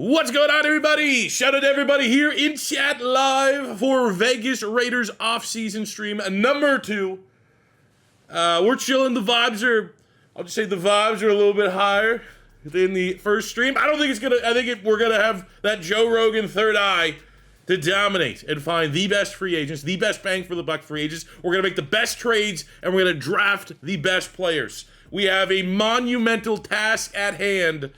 What's going on, everybody? Shout out to everybody here in chat live for Vegas Raiders offseason stream number 2. We're chilling. I'll just say the vibes are a little bit higher than the first stream. I think we're gonna have that Joe Rogan third eye to dominate and find the best free agents, the best bang for the buck free agents. We're gonna make the best trades and we're gonna draft the best players. We have a monumental task at hand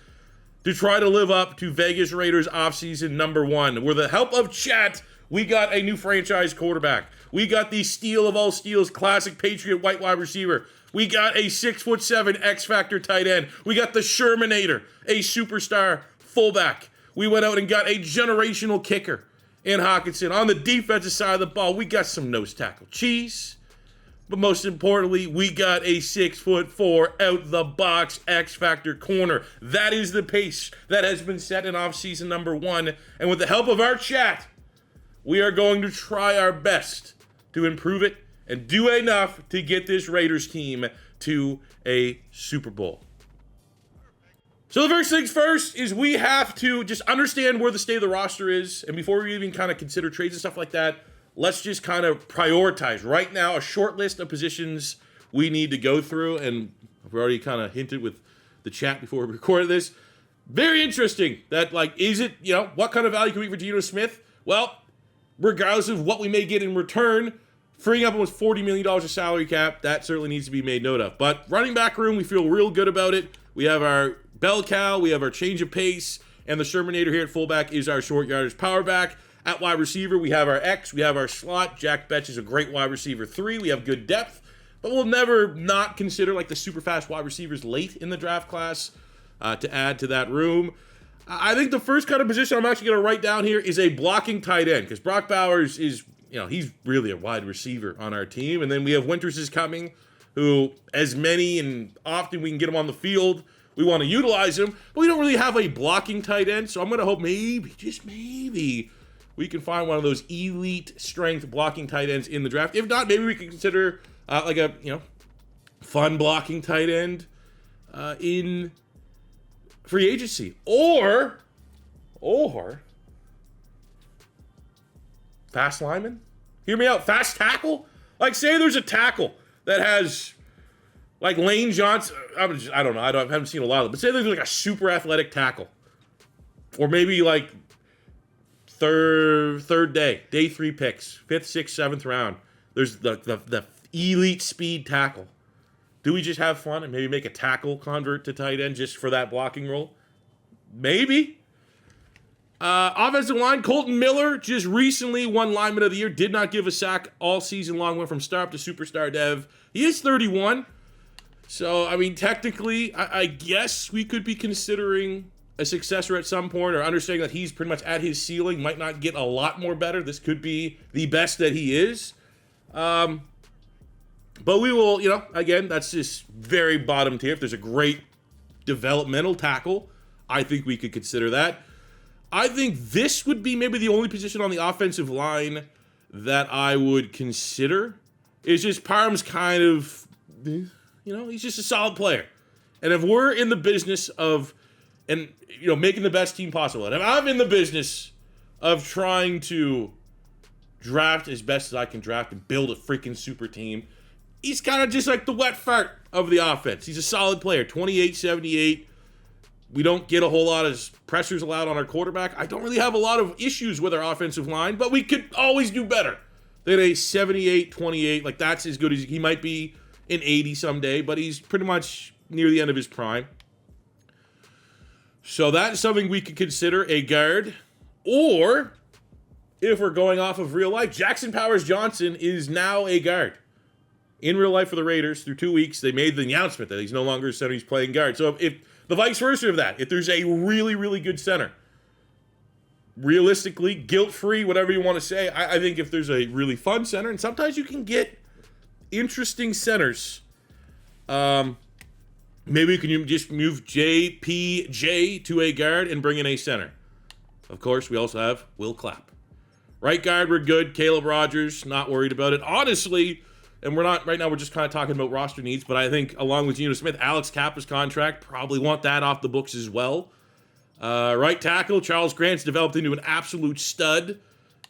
to try to live up to Vegas Raiders offseason number 1. With the help of chat, we got a new franchise quarterback. We got the steal of all steals, classic Patriot white wide receiver. We got a 6'7" X-Factor tight end. We got the Shermanator, a superstar fullback. We went out and got a generational kicker in Hawkinson. On the defensive side of the ball, we got some nose tackle cheese. But most importantly, we got a 6'4" out-the-box X-Factor corner. That is the pace that has been set in offseason number 1. And with the help of our chat, we are going to try our best to improve it and do enough to get this Raiders team to a Super Bowl. So the first things first is we have to just understand where the state of the roster is. And before we even kind of consider trades and stuff like that, let's just kind of prioritize right now a short list of positions we need to go through. And I've already kind of hinted with the chat before we recorded this. Very interesting that, is it, what kind of value can we get for Geno Smith? Well, regardless of what we may get in return, freeing up almost $40 million of salary cap, that certainly needs to be made note of. But running back room, we feel real good about it. We have our bell cow, we have our change of pace, and the Shermanator here at fullback is our short yardage power back. At wide receiver, we have our X, we have our slot. Jack Betch is a great wide receiver 3. We have good depth, but we'll never not consider the super fast wide receivers late in the draft class to add to that room. I think the first kind of position I'm actually going to write down here is a blocking tight end, because Brock Bowers is, he's really a wide receiver on our team. And then we have Winters is coming, who, as many and often we can get him on the field, we want to utilize him, but we don't really have a blocking tight end. So I'm going to hope maybe, just maybe, we can find one of those elite strength blocking tight ends in the draft. If not, maybe we can consider a fun blocking tight end in free agency, or fast lineman. Hear me out. Fast tackle. Say there's a tackle that has Lane Johnson. I don't know. I haven't seen a lot of them. But say there's a super athletic tackle, or maybe third day 3 picks, 5th, 6th, 7th round. There's the elite speed tackle. Do we just have fun and maybe make a tackle convert to tight end just for that blocking role? Maybe. Offensive line, Colton Miller just recently won Lineman of the Year. Did not give a sack all season long. Went from star up to superstar dev. He is 31. So, technically, I guess we could be considering a successor at some point, or understanding that he's pretty much at his ceiling, might not get a lot more better. This could be the best that he is. But we will, again, that's just very bottom tier. If there's a great developmental tackle, I think we could consider that. I think this would be maybe the only position on the offensive line that I would consider. It's just Parham's kind of, he's just a solid player. And if we're in the business of, making the best team possible, and if I'm in the business of trying to draft as best as I can draft and build a freaking super team, he's kind of just like the wet fart of the offense. He's a solid player, 28-78. We don't get a whole lot of pressures allowed on our quarterback. I don't really have a lot of issues with our offensive line, but we could always do better than a 78-28. That's as good as he might be an 80 someday, but he's pretty much near the end of his prime. So that is something we could consider, a guard. Or, if we're going off of real life, Jackson Powers-Johnson is now a guard. In real life for the Raiders, through 2 weeks, they made the announcement that he's no longer a center, he's playing guard. So if the vice versa of that, if there's a really, really good center, realistically, guilt-free, whatever you want to say, I think if there's a really fun center, and sometimes you can get interesting centers, maybe you can just move JPJ to a guard and bring in a center. Of course, we also have Will Clapp. Right guard, we're good. Caleb Rogers, not worried about it. Honestly, and we're not, right now we're just kind of talking about roster needs, but I think along with Geno Smith, Alex Kappa's contract, probably want that off the books as well. Right tackle, Charles Grant's developed into an absolute stud.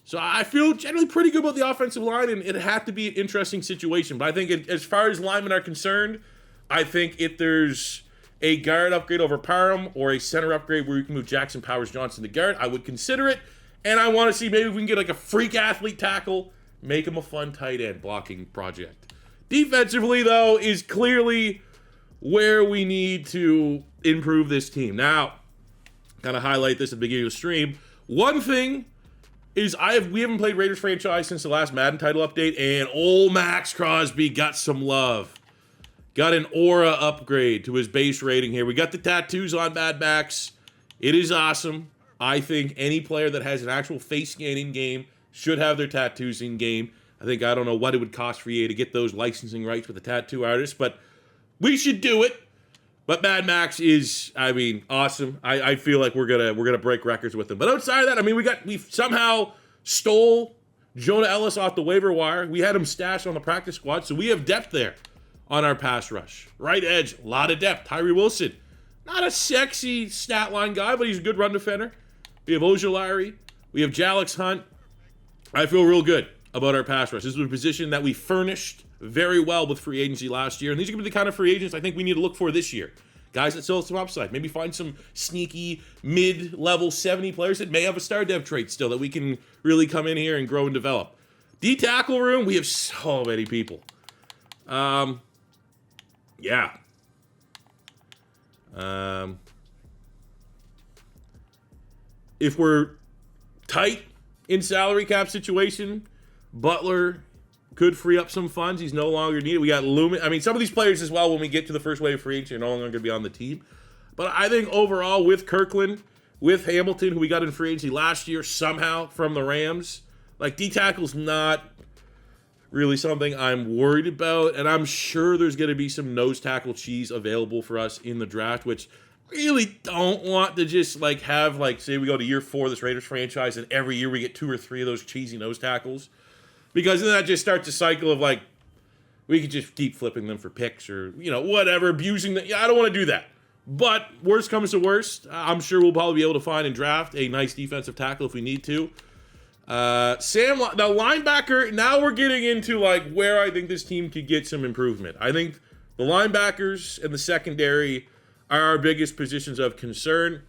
So I feel generally pretty good about the offensive line, and it had to be an interesting situation. But I think as far as linemen are concerned, I think if there's a guard upgrade over Parham or a center upgrade where you can move Jackson Powers Johnson to guard, I would consider it. And I want to see maybe if we can get like a freak athlete tackle, make him a fun tight end blocking project. Defensively, though, is clearly where we need to improve this team. Now, kind of highlight this at the beginning of the stream. One thing is we haven't played Raiders franchise since the last Madden title update, and old Maxx Crosby got some love. Got an aura upgrade to his base rating here. We got the tattoos on Mad Max. It is awesome. I think any player that has an actual face scan in game should have their tattoos in game. I don't know what it would cost for EA to get those licensing rights with the tattoo artist, but we should do it. But Mad Max is, awesome. I feel like we're gonna break records with him. But outside of that, we somehow stole Jonah Ellis off the waiver wire. We had him stashed on the practice squad, so we have depth there on our pass rush. Right edge, a lot of depth. Tyree Wilson, not a sexy stat line guy, but he's a good run defender. We have Ojulari. We have Jalix Hunt. I feel real good about our pass rush. This is a position that we furnished very well with free agency last year, and these are going to be the kind of free agents I think we need to look for this year. Guys that still have some upside. Maybe find some sneaky mid-level 70 players that may have a star dev trait still that we can really come in here and grow and develop. D-tackle room, we have so many people. If we're tight in salary cap situation, Butler could free up some funds. He's no longer needed. We got Lumen. Some of these players as well, when we get to the first wave of free agents, are no longer going to be on the team. But I think overall, with Kirkland, with Hamilton, who we got in free agency last year, somehow from the Rams, D-tackle's not really something I'm worried about. And I'm sure there's going to be some nose tackle cheese available for us in the draft, which really don't want to just have say we go to year 4 of this Raiders franchise and every year we get 2 or 3 of those cheesy nose tackles. Because then that just starts a cycle of we could just keep flipping them for picks or, whatever, abusing them. Yeah, I don't want to do that. But worst comes to worst, I'm sure we'll probably be able to find and draft a nice defensive tackle if we need to. Now linebacker, now we're getting into where I think this team could get some improvement. I think the linebackers and the secondary are our biggest positions of concern.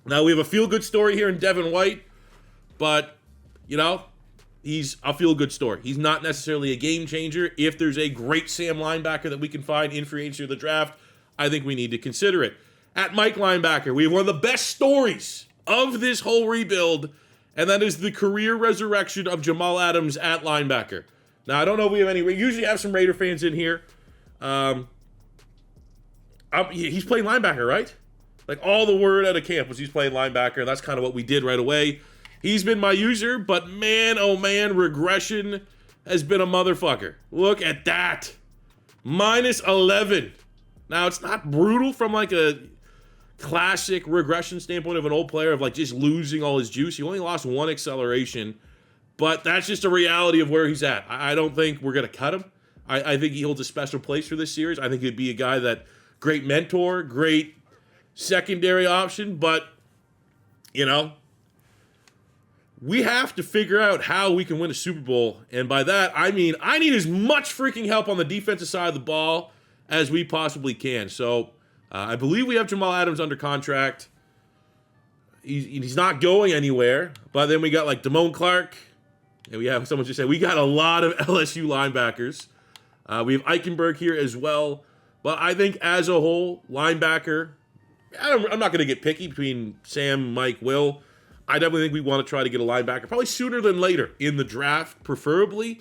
Now we have a feel-good story here in Devin White, but, he's a feel-good story. He's not necessarily a game changer. If there's a great Sam linebacker that we can find in free agency or the draft, I think we need to consider it. At Mike linebacker, we have one of the best stories of this whole rebuild, and that is the career resurrection of Jamal Adams at linebacker. Now, I don't know if we have we usually have some Raider fans in here. He's playing linebacker, right? All the word out of camp was he's playing linebacker. That's kind of what we did right away. He's been my user, but man, oh man, regression has been a motherfucker. Look at that. -11. Now, it's not brutal from a classic regression standpoint of an old player of just losing all his juice. He only lost 1 acceleration, but that's just a reality of where he's at. I don't think we're going to cut him. I think he holds a special place for this series. I think he'd be a guy that, great mentor, great secondary option, but, we have to figure out how we can win a Super Bowl. And by that, I mean, I need as much freaking help on the defensive side of the ball as we possibly can. So I believe we have Jamal Adams under contract. He's not going anywhere. But then we got Damone Clark. And we have someone just say, we got a lot of LSU linebackers. We have Eichenberg here as well. But I think as a whole, linebacker, I'm not going to get picky between Sam, Mike, Will. I definitely think we want to try to get a linebacker, probably sooner than later in the draft, preferably.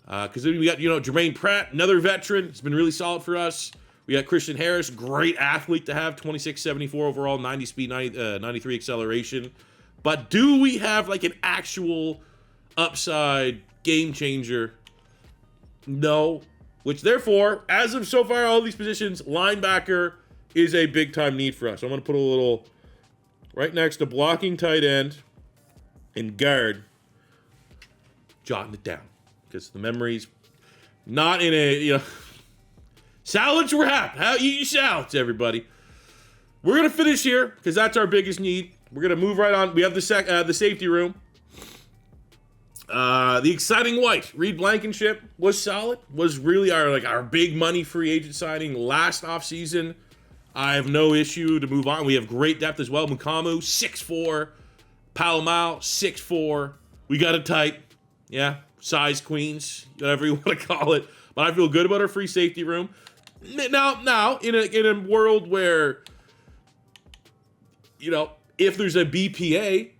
Because then we got, Jermaine Pratt, another veteran. It's been really solid for us. We got Christian Harris, great athlete to have, 26.74 overall, 90 speed, 93 acceleration. But do we have an actual upside game changer? No. Which therefore, as of so far, all these positions, linebacker is a big time need for us. I'm going to put a little right next to blocking tight end and guard, jotting it down because the memories not in a, salads were happy. How eat your salads, everybody. we're going to finish here because that's our biggest need. We're going to move right on. We have the safety room. The exciting white, Reed Blankenship, was solid. Was really our big money free agent signing last offseason. I have no issue to move on. We have great depth as well. Mukamu, 6'4". Palomau, 6'4". We got it tight. Yeah, size queens, whatever you want to call it. But I feel good about our free safety room. Now, in a world where, if there's a BPA,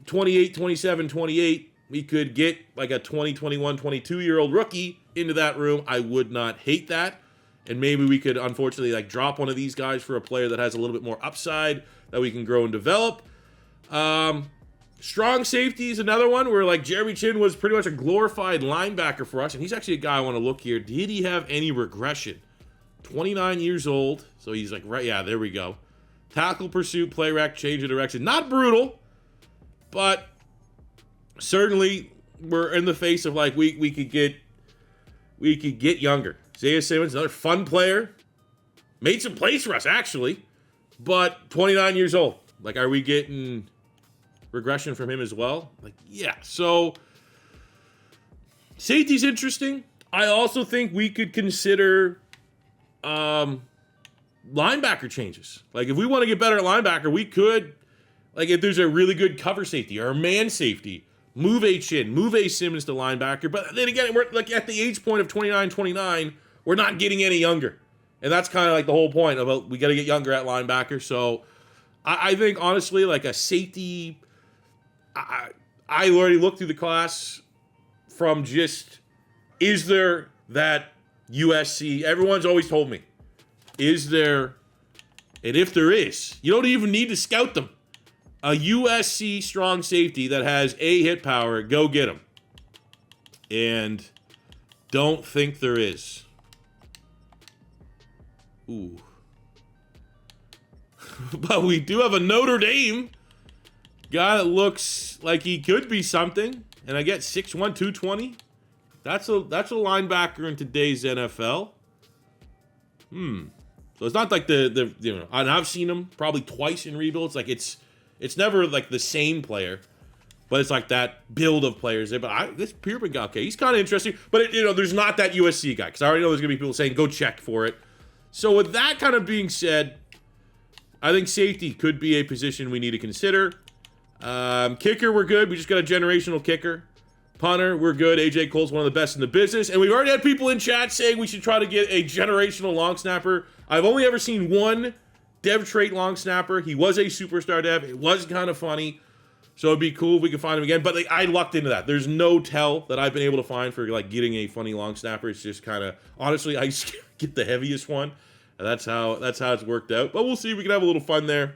28, 27, 28, we could get like a 20, 21, 22-year-old rookie into that room. I would not hate that. And maybe we could, unfortunately, drop one of these guys for a player that has a little bit more upside that we can grow and develop. Strong safety is another one where, Jeremy Chin was pretty much a glorified linebacker for us. And he's actually a guy I want to look here. Did he have any regression? 29 years old. So he's right, yeah, there we go. Tackle, pursuit, play rec, change of direction. Not brutal, but certainly we're in the face of, we could get younger. Isaiah Simmons, another fun player. Made some plays for us, actually. But 29 years old. Are we getting regression from him as well? Yeah. So, safety's interesting. I also think we could consider linebacker changes. If we want to get better at linebacker, we could, if there's a really good cover safety or a man safety, move A Chin, move A Simmons to linebacker. But then again, we're at the age point of 29, we're not getting any younger. And that's kind of the whole point about we got to get younger at linebacker. So I think, honestly, a safety, I already looked through the class from just, is there that USC, everyone's always told me, is there, and if there is, you don't even need to scout them. A USC strong safety that has A hit power, go get him. And don't think there is. Ooh. But we do have a Notre Dame guy that looks like he could be something. And I get 6'1", 220. That's a linebacker in today's NFL. So it's not and I've seen him probably twice in rebuilds. It's never the same player, but it's that build of players there. But this Pierman guy, okay, he's kind of interesting. But there's not that USC guy because I already know there's gonna be people saying go check for it. So with that kind of being said, I think safety could be a position we need to consider. Kicker, we're good. We just got a generational kicker. Punter, we're good. AJ Cole's one of the best in the business. And we've already had people in chat saying we should try to get a generational long snapper. I've only ever seen one dev trait long snapper. He was a superstar dev. It was kind of funny. So it'd be cool if we could find him again. But I lucked into that. There's no tell that I've been able to find for getting a funny long snapper. It's just kind of, honestly, I just get the heaviest one. And that's how it's worked out. But we'll see if we can have a little fun there.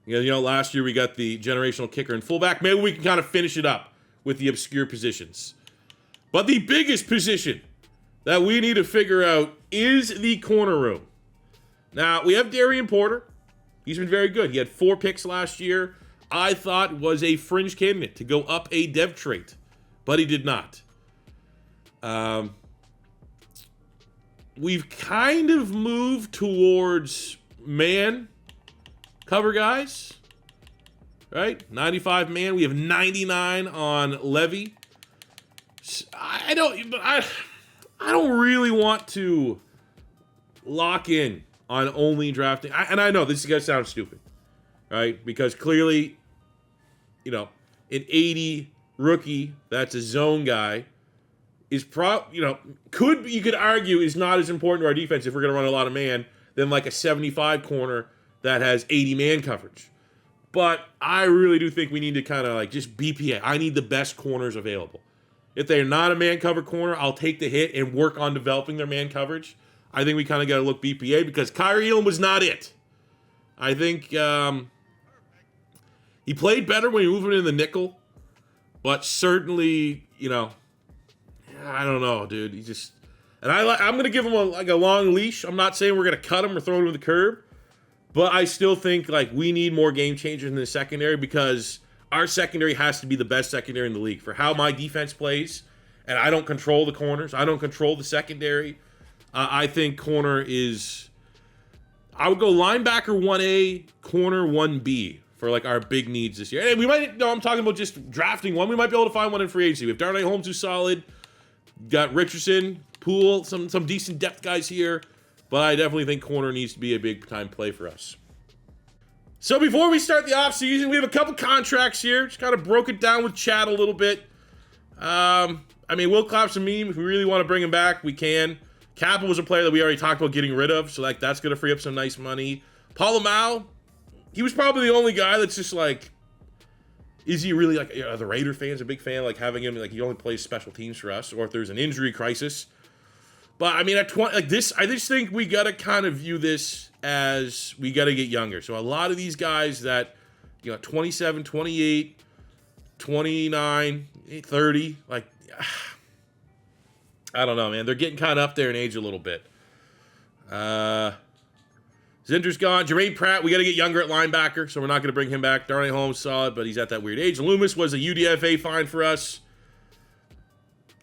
Last year we got the generational kicker and fullback. Maybe we can kind of finish it up with the obscure positions. But the biggest position that we need to figure out is the corner room. Now, we have Darian Porter. He's been very good. He had 4 picks last year. I thought was a fringe candidate to go up a dev trait, but he did not. We've kind of moved towards man cover guys, right? 95 man. We have 99 on Levy. I don't really want to lock in on only drafting. And I know this is going to sound stupid, right? Because clearly, an 80 rookie that's a zone guy is you could argue is not as important to our defense if we're going to run a lot of man than a 75 corner that has 80 man coverage. But I really do think we need to kind of just BPA. I need the best corners available. If they're not a man cover corner, I'll take the hit and work on developing their man coverage. I think we kind of got to look BPA because Kyrie Elam was not it. I think he played better when he moved him in the nickel, but certainly, I don't know, dude. He just, and I'm going to give him a long leash. I'm not saying we're going to cut him or throw him to the curb, but I still think we need more game changers in the secondary because our secondary has to be the best secondary in the league for how my defense plays, and I don't control the corners. I don't control the secondary. I think corner is I would go linebacker 1A, corner 1B for like our big needs this year. And we might, no, I'm talking about just drafting one. We might be able to find one in free agency. We have Darnay Holmes, who's solid. Got Richardson, Poole, some decent depth guys here. But I definitely think corner needs to be a big time play for us. So before we start the offseason, we have a couple contracts here. Just kind of broke it down with Chad a little bit. I mean, Will Clap's a meme. If we really want to bring him back, we can. Kappa was a player that we already talked about getting rid of, so like that's going to free up some nice money. Polamalu, he was probably the only guy that's just like, is he really like, the Raider fans a big fan, like having him, like he only plays special teams for us, or if there's an injury crisis. But I mean, at 20, like this, I just think we got to kind of view this as we got to get younger. So a lot of these guys that, 27, 28, 29, 30, like, I don't know, man. They're getting kind of up there in age a little bit. Zinter's gone. Jermaine Pratt, we got to get younger at linebacker, so we're not going to bring him back. Darnay Holmes, solid, but he's at that weird age. Loomis was a UDFA fine for us.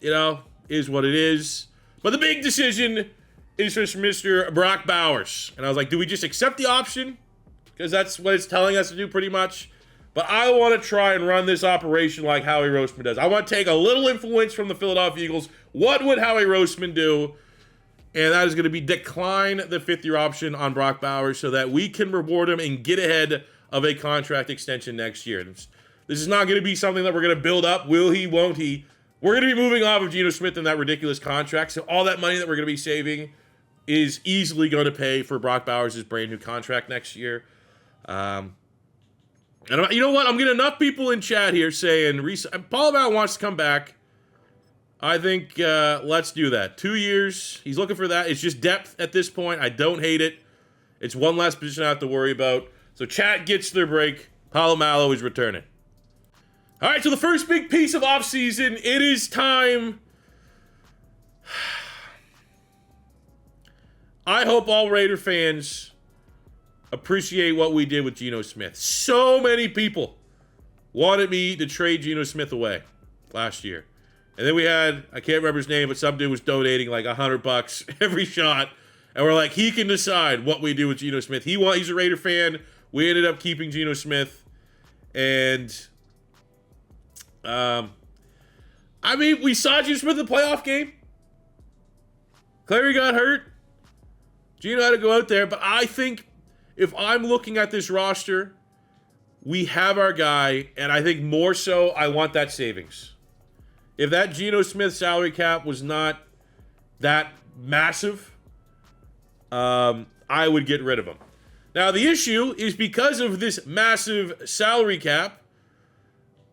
Is what it is. But the big decision is for Mr. Brock Bowers. And I was like, do we just accept the option? Because that's what it's telling us to do pretty much. But I want to try and run this operation like Howie Roseman does. I want to take a little influence from the Philadelphia Eagles. What would Howie Roseman do? And that is going to be decline the fifth-year option on Brock Bowers so that we can reward him and get ahead of a contract extension next year. This is not going to be something that we're going to build up. Will he, won't he? We're going to be moving off of Geno Smith and that ridiculous contract. So all that money that we're going to be saving is easily going to pay for Brock Bowers' brand new contract next year. And you know what? I'm getting enough people in chat here saying Paul Brown wants to come back. I think let's do that. 2 years. He's looking for that. It's just depth at this point. I don't hate it. It's one less position I have to worry about. So chat gets their break. Polamalu is returning. All right, so the first big piece of offseason, it is time. I hope all Raider fans appreciate what we did with Geno Smith. So many people wanted me to trade Geno Smith away last year. And then we had, I can't remember his name, but some dude was donating like $100 every shot. And we're like, he can decide what we do with Geno Smith. He's a Raider fan. We ended up keeping Geno Smith. And, I mean, we saw Geno Smith in the playoff game. Clary got hurt. Geno had to go out there. But I think if I'm looking at this roster, we have our guy. And I think more so, I want that savings. If that Geno Smith salary cap was not that massive, I would get rid of him. Now, the issue is because of this massive salary cap,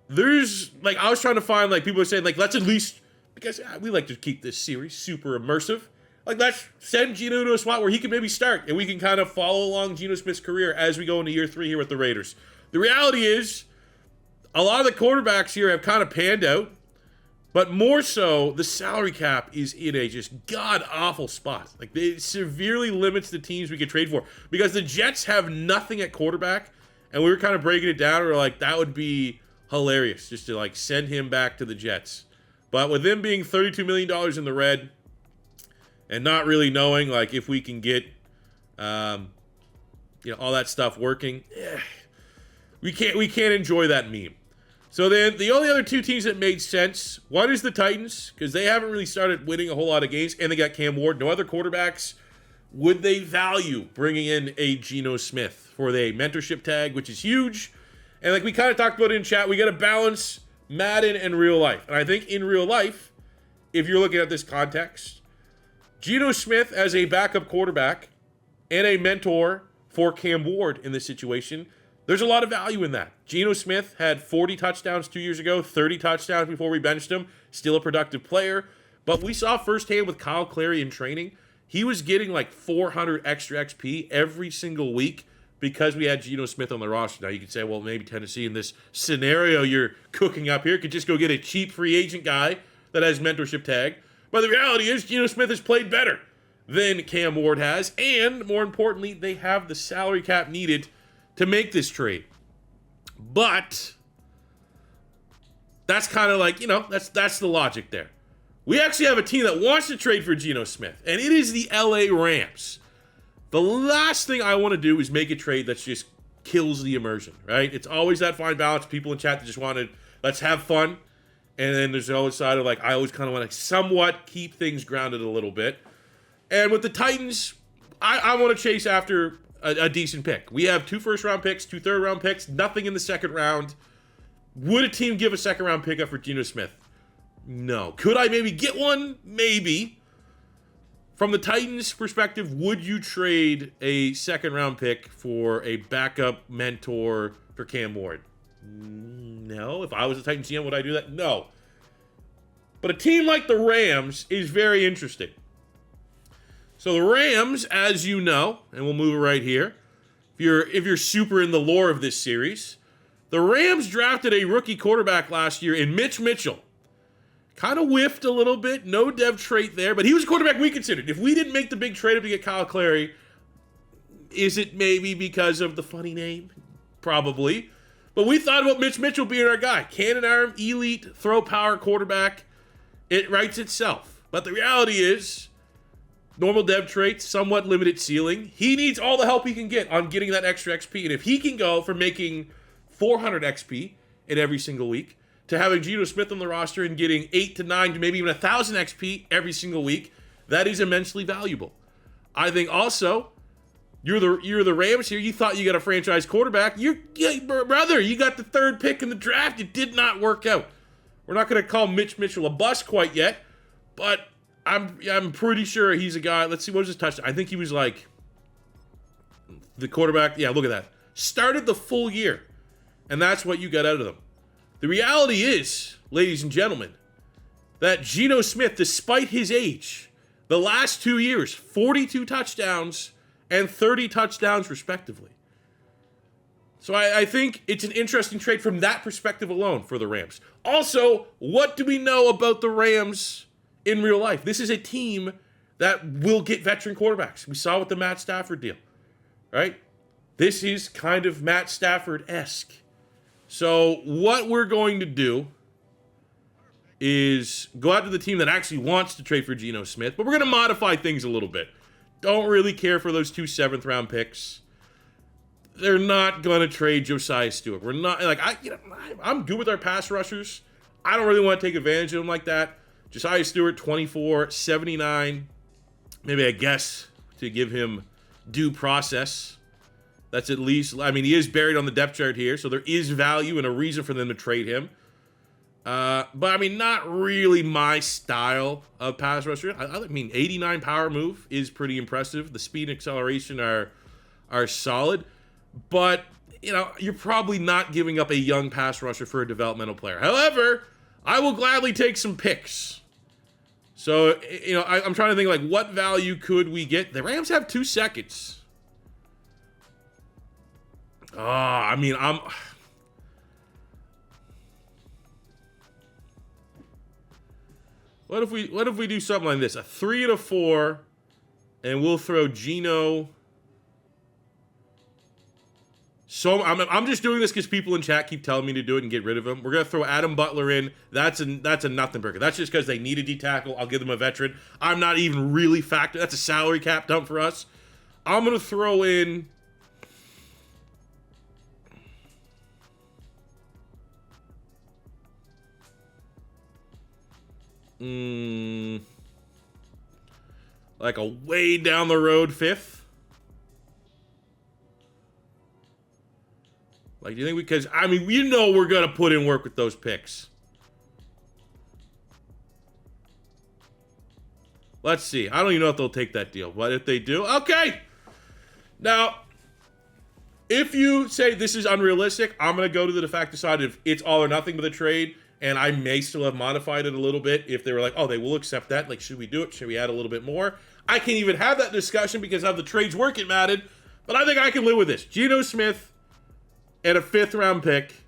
there's, like, I was trying to find, like, people are saying, like, let's at least, because we like to keep this series super immersive, like, let's send Geno to a spot where he can maybe start, and we can kind of follow along Geno Smith's career as we go into year 3 here with the Raiders. The reality is, a lot of the quarterbacks here have kind of panned out. But more so, the salary cap is in a just god-awful spot. Like, it severely limits the teams we could trade for. Because the Jets have nothing at quarterback, and we were kind of breaking it down. We were like, that would be hilarious, just to, like, send him back to the Jets. But with them being $32 million in the red, and not really knowing, like, if we can get, all that stuff working, we can't enjoy that meme. So then the only other two teams that made sense, one is the Titans, because they haven't really started winning a whole lot of games, and they got Cam Ward, no other quarterbacks. Would they value bringing in a Geno Smith for the mentorship tag, which is huge? And like we kind of talked about in chat, we got to balance Madden and real life. And I think in real life, if you're looking at this context, Geno Smith as a backup quarterback and a mentor for Cam Ward in this situation, there's a lot of value in that. Geno Smith had 40 touchdowns 2 years ago, 30 touchdowns before we benched him. Still a productive player. But we saw firsthand with Kyle Clary in training, he was getting like 400 extra XP every single week because we had Geno Smith on the roster. Now you could say, well, maybe Tennessee in this scenario you're cooking up here could just go get a cheap free agent guy that has mentorship tag. But the reality is Geno Smith has played better than Cam Ward has. And more importantly, they have the salary cap needed to make this trade. But that's kind of like, that's the logic there. We actually have a team that wants to trade for Geno Smith, and it is the LA Rams. The last thing I want to do is make a trade that just kills the immersion, right? It's always that fine balance. People in chat that just want to, let's have fun. And then there's the other side of like, I always kind of want to somewhat keep things grounded a little bit. And with the Titans, I want to chase after a decent pick. We have 2 first-round picks, 2 third-round picks, nothing in the second round. Would a team give a second-round pick up for Geno Smith? No. Could I maybe get one? Maybe. From the Titans' perspective, would you trade a second-round pick for a backup mentor for Cam Ward? No. If I was a Titans GM, would I do that? No. But a team like the Rams is very interesting. So the Rams, as you know, and we'll move it right here, if you're super in the lore of this series, the Rams drafted a rookie quarterback last year in Mitch Mitchell. Kind of whiffed a little bit, no dev trait there, but he was a quarterback we considered. If we didn't make the big trade up to get Kyle Clary, is it maybe because of the funny name? Probably. But we thought about Mitch Mitchell being our guy. Cannon arm, elite, throw power quarterback. It writes itself. But the reality is, normal dev traits, somewhat limited ceiling. He needs all the help he can get on getting that extra XP. And if he can go from making 400 XP in every single week to having Geno Smith on the roster and getting 8 to 9 to maybe even 1,000 XP every single week, that is immensely valuable. I think also, you're the Rams here. You thought you got a franchise quarterback. Brother, you got the 3rd pick in the draft. It did not work out. We're not going to call Mitch Mitchell a bust quite yet, but I'm pretty sure he's a guy. Let's see, what was his touchdown? I think he was like the quarterback. Yeah, look at that. Started the full year, and that's what you got out of them. The reality is, ladies and gentlemen, that Geno Smith, despite his age, the last 2 years, 42 touchdowns and 30 touchdowns respectively. So I think it's an interesting trade from that perspective alone for the Rams. Also, what do we know about the Rams in real life? This is a team that will get veteran quarterbacks. We saw with the Matt Stafford deal, right? This is kind of Matt Stafford-esque. So what we're going to do is go out to the team that actually wants to trade for Geno Smith, but we're going to modify things a little bit. Don't really care for those 2 7th-round picks. They're not going to trade Josiah Stewart. We're not, like, I'm good with our pass rushers. I don't really want to take advantage of them like that. Josiah Stewart, 24, 79. Maybe I guess to give him due process. That's at least, I mean, he is buried on the depth chart here, so there is value and a reason for them to trade him. But, I mean, not really my style of pass rusher. I mean, 89 power move is pretty impressive. The speed and acceleration are solid. But, you know, you're probably not giving up a young pass rusher for a developmental player. However, I will gladly take some picks. So, you know, I'm trying to think, like, what value could we get? The Rams have 2 seconds. I mean, What if we do something like this? A 3 and a 4, and we'll throw Geno. So I'm just doing this because people in chat keep telling me to do it and get rid of him. We're gonna throw Adam Butler in. That's a nothing burger. That's just because they need a D tackle. I'll give them a veteran. I'm not even really factored. That's a salary cap dump for us. I'm gonna throw in. Like a way down the road 5th. Like, do you think because, I mean, you know we're going to put in work with those picks. Let's see. I don't even know if they'll take that deal. But if they do, okay. Now, if you say this is unrealistic, I'm going to go to the de facto side of it's all or nothing with a trade. And I may still have modified it a little bit if they were like, oh, they will accept that. Like, should we do it? Should we add a little bit more? I can't even have that discussion because of the trades working, Madden. But I think I can live with this. Geno Smith and a 5th-round pick.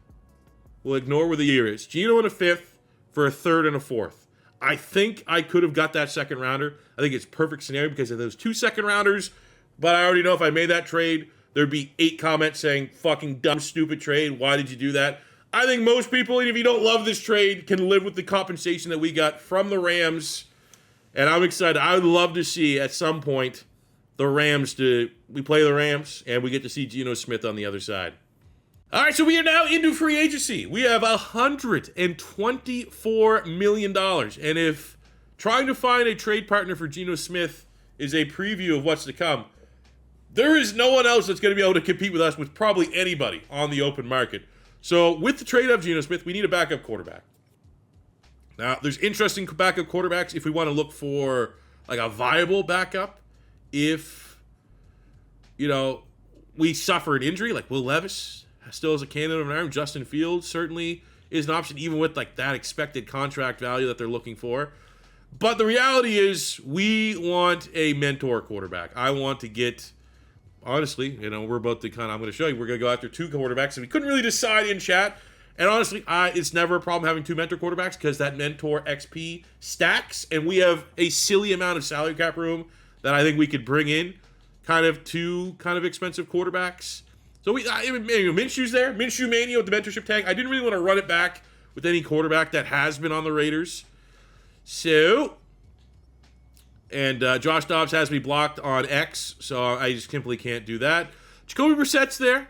We'll ignore where the year is. Geno and a 5th for a 3rd and a 4th. I think I could have got that 2nd-rounder. I think it's a perfect scenario because of those 2 2nd-rounders. But I already know if I made that trade, there'd be 8 comments saying, fucking dumb, stupid trade. Why did you do that? I think most people, even if you don't love this trade, can live with the compensation that we got from the Rams. And I'm excited. I would love to see, at some point, we play the Rams, and we get to see Geno Smith on the other side. All right, so we are now into free agency. We have $124 million. And if trying to find a trade partner for Geno Smith is a preview of what's to come, there is no one else that's going to be able to compete with us with probably anybody on the open market. So with the trade of Geno Smith, we need a backup quarterback. Now, there's interesting backup quarterbacks if we want to look for like a viable backup. If, we suffer an injury, like Will Levis still has a candidate of an arm. Justin Fields certainly is an option, even with like that expected contract value that they're looking for. But the reality is we want a mentor quarterback. I want to get, honestly, we're about to I'm going to show you, we're going to go after 2 quarterbacks. And we couldn't really decide in chat. And honestly, it's never a problem having 2 mentor quarterbacks because that mentor XP stacks. And we have a silly amount of salary cap room that I think we could bring in 2 expensive quarterbacks. So Minshew's there. Minshew Mania with the mentorship tag. I didn't really want to run it back with any quarterback that has been on the Raiders. So, and Josh Dobbs has me blocked on X, so I just simply can't do that. Jacoby Brissett's there.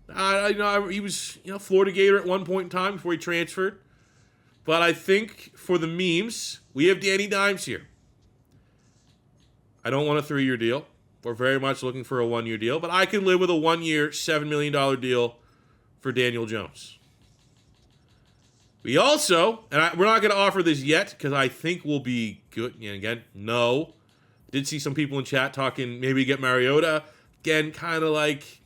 He was Florida Gator at one point in time before he transferred. But I think for the memes, we have Danny Dimes here. I don't want a 3-year deal. We're very much looking for a 1-year deal, but I can live with a 1-year, $7 million deal for Daniel Jones. We also, and we're not going to offer this yet because I think we'll be good. Again, no. Did see some people in chat talking maybe get Mariota. Again, kind of like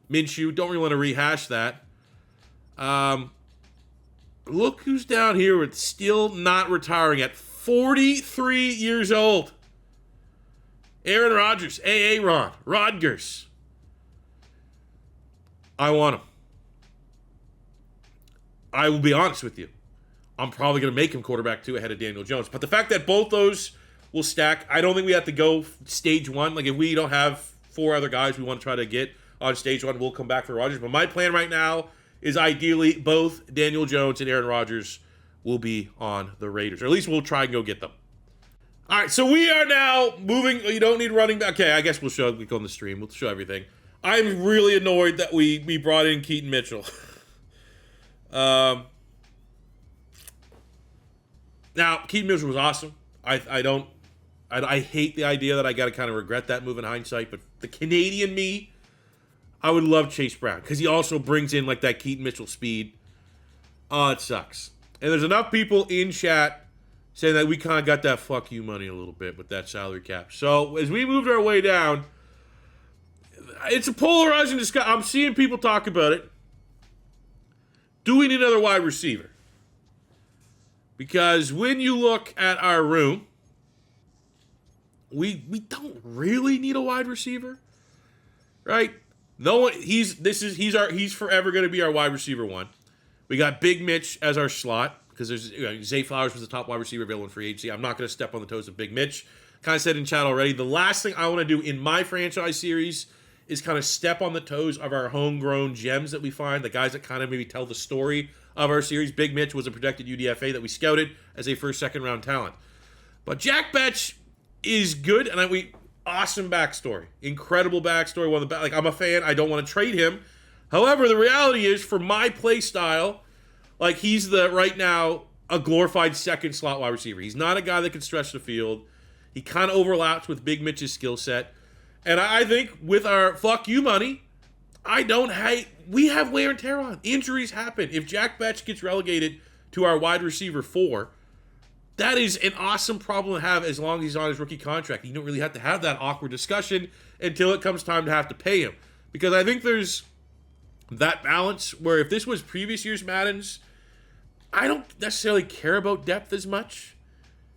Minshew. Don't really want to rehash that. Look who's down here with still not retiring at 43 years old. Aaron Rodgers, Ron, Rodgers. I want him. I will be honest with you. I'm probably going to make him quarterback 2 ahead of Daniel Jones. But the fact that both those will stack, I don't think we have to go stage 1. Like if we don't have 4 other guys we want to try to get on stage 1, we'll come back for Rodgers. But my plan right now is ideally both Daniel Jones and Aaron Rodgers will be on the Raiders. Or at least we'll try and go get them. All right, so we are now moving. You don't need running back. Okay, I guess we'll go on the stream. We'll show everything. I'm really annoyed that we brought in Keaton Mitchell. Now, Keaton Mitchell was awesome. I hate the idea that I got to kind of regret that move in hindsight, but the Canadian me, I would love Chase Brown because he also brings in like that Keaton Mitchell speed. Oh, it sucks. And there's enough people in chat saying that we kind of got that fuck you money a little bit with that salary cap. So as we moved our way down, it's a polarizing discussion. I'm seeing people talk about it. Do we need another wide receiver? Because when you look at our room, we don't really need a wide receiver, right? No one. He's forever going to be our wide receiver 1. We got Big Mitch as our slot. Because there's Zay Flowers was the top wide receiver available in free agency. I'm not going to step on the toes of Big Mitch. Kind of said in chat already, the last thing I want to do in my franchise series is kind of step on the toes of our homegrown gems that we find, the guys that kind of maybe tell the story of our series. Big Mitch was a protected UDFA that we scouted as a first, second round talent. But Jack Betch is good, and awesome backstory. Incredible backstory. I'm a fan. I don't want to trade him. However, the reality is, for my play style, like, he's right now a glorified second slot wide receiver. He's not a guy that can stretch the field. He kind of overlaps with Big Mitch's skill set. And I think with our fuck you money, we have wear and tear on. Injuries happen. If Jack Betch gets relegated to our wide receiver 4, that is an awesome problem to have as long as he's on his rookie contract. You don't really have to have that awkward discussion until it comes time to have to pay him. Because I think there's that balance where if this was previous year's Maddens, I don't necessarily care about depth as much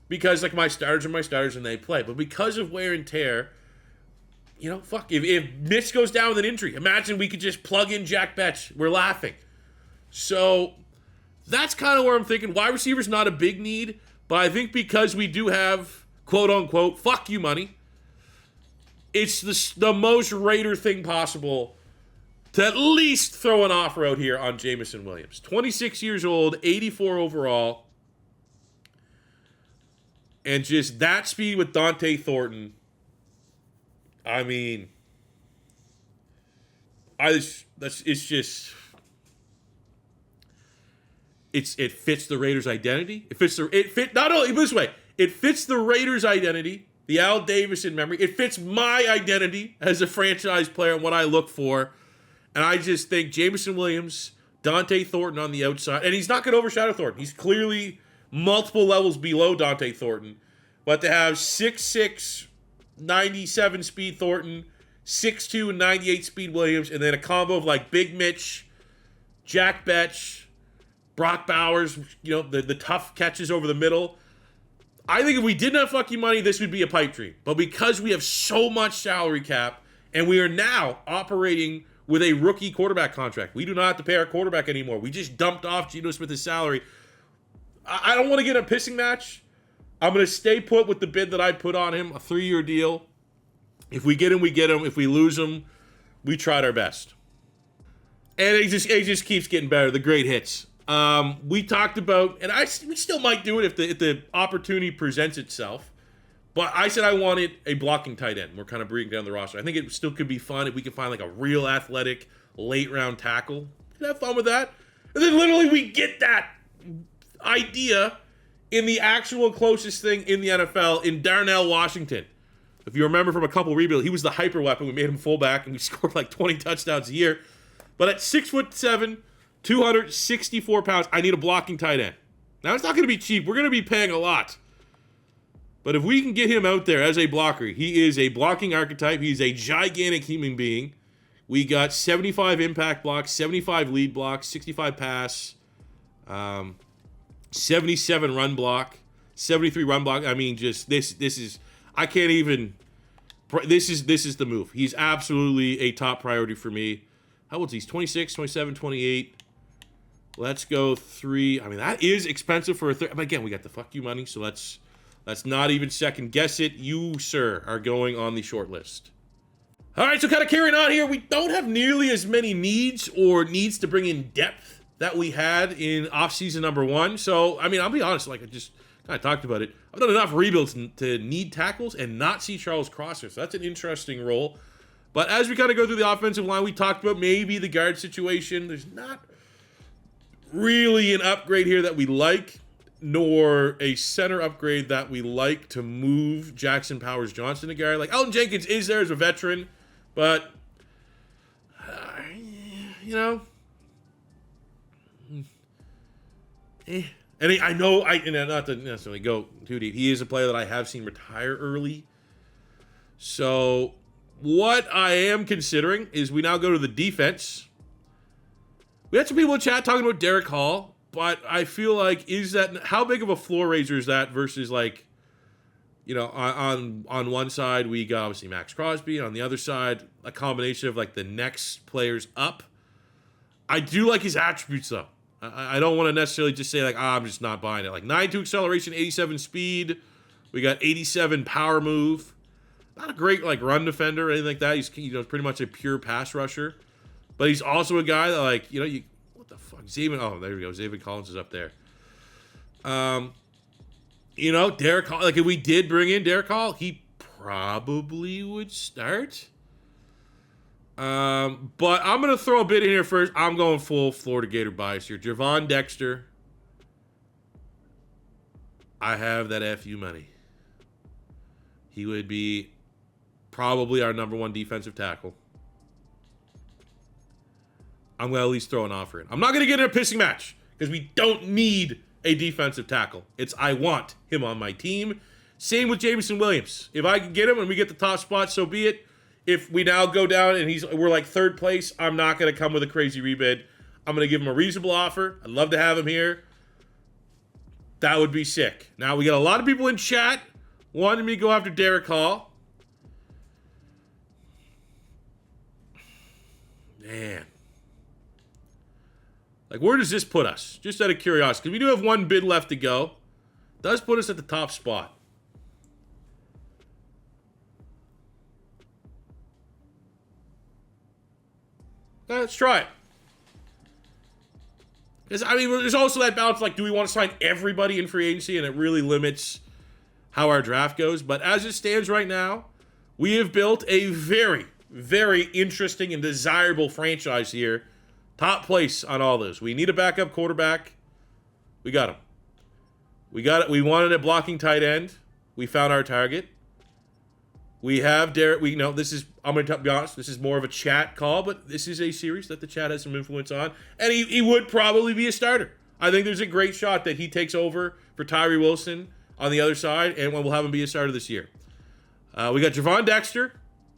because, like, my starters are my starters and they play. But because of wear and tear, fuck. If Mitch goes down with an injury, imagine we could just plug in Jack Betch. We're laughing. So that's kind of where I'm thinking. Wide receiver's not a big need, but I think because we do have, quote-unquote, fuck you money, it's the most Raider thing possible to at least throw an offer out here on Jameson Williams. 26 years old, 84 overall. And just that speed with Dante Thornton. I mean, it fits the Raiders' identity. Not only this way, it fits the Raiders' identity, the Al Davidson memory. It fits my identity as a franchise player and what I look for. And I just think Jameson Williams, Dante Thornton on the outside, and he's not going to overshadow Thornton. He's clearly multiple levels below Dante Thornton. But to have 6'6", 97 speed Thornton, 6'2", and 98 speed Williams, and then a combo of like Big Mitch, Jack Betch, Brock Bowers, the tough catches over the middle. I think if we didn't have fucking money, this would be a pipe dream. But because we have so much salary cap, and we are now operating with a rookie quarterback contract, we do not have to pay our quarterback anymore. We just dumped off Geno Smith's salary. I don't want to get a pissing match. I'm going to stay put with the bid that I put on him, a 3-year deal. If we get him, we get him. If we lose him, we tried our best. And it just keeps getting better. The great hits. We talked about, and we still might do it if the opportunity presents itself. But I said I wanted a blocking tight end. We're kind of breaking down the roster. I think it still could be fun if we could find like a real athletic late round tackle. Could have fun with that. And then literally we get that idea in the actual closest thing in the NFL in Darnell Washington. If you remember from a couple rebuilds, he was the hyper weapon. We made him fullback and we scored like 20 touchdowns a year. But at 6'7", 264 pounds, I need a blocking tight end. Now, it's not going to be cheap. We're going to be paying a lot. But if we can get him out there as a blocker, he is a blocking archetype. He's a gigantic human being. We got 75 impact blocks, 75 lead blocks, 65 pass, 77 run block, 73 run block. I mean, just this is, I can't even, this is the move. He's absolutely a top priority for me. How old is he? He's 26, 27, 28. Let's go 3. I mean, that is expensive for a third. But again, we got the fuck you money, so let's not even second guess it. You, sir, are going on the short list. All right, so kind of carrying on here. We don't have nearly as many needs to bring in depth that we had in offseason number 1. So, I mean, I'll be honest, like I just kind of talked about it. I've done enough rebuilds to need tackles and not see Charles Crosser. So that's an interesting role. But as we kind of go through the offensive line, we talked about maybe the guard situation. There's not really an upgrade here that we like, nor a center upgrade that we like to move Jackson Powers-Johnson to guard. Like, Elton Jenkins is there as a veteran, but, And not to necessarily go too deep, he is a player that I have seen retire early. So what I am considering is we now go to the defense. We had some people in chat talking about Derek Hall, but I feel like, how big of a floor raiser is that versus like, on one side we got obviously Maxx Crosby, and on the other side a combination of like the next players up. I do like his attributes though. I don't want to necessarily just say like, I'm just not buying it. Like 92 acceleration, 87 speed. We got 87 power move. Not a great like run defender or anything like that. He's pretty much a pure pass rusher. But he's also a guy that like, what the fuck? There we go. Zaven Collins is up there. Derek Hall, like if we did bring in Derek Hall, he probably would start. But I'm going to throw a bit in here first. I'm going full Florida Gator bias here. Javon Dexter. I have that FU money. He would be probably our number 1 defensive tackle. I'm going to at least throw an offer in. I'm not going to get in a pissing match because we don't need a defensive tackle. I want him on my team. Same with Jameson Williams. If I can get him and we get the top spot, so be it. If we now go down and we're like 3rd place, I'm not going to come with a crazy rebid. I'm going to give him a reasonable offer. I'd love to have him here. That would be sick. Now, we got a lot of people in chat wanting me to go after Derek Hall. Man. Like, where does this put us? Just out of curiosity. Because we do have 1 bid left to go. Does put us at the top spot. Let's try it. Because, there's also that balance, like, do we want to sign everybody in free agency? And it really limits how our draft goes. But as it stands right now, We have built a very, very interesting and desirable franchise here. Top place on all this. We need a backup quarterback. We got him. We got it. We wanted a blocking tight end. We found our target. We have Derek. We know this is, I'm going to be honest, this is more of a chat call, but this is a series that the chat has some influence on. And he would probably be a starter. I think there's a great shot that he takes over for Tyree Wilson on the other side, and we'll have him be a starter this year. We got Javon Dexter,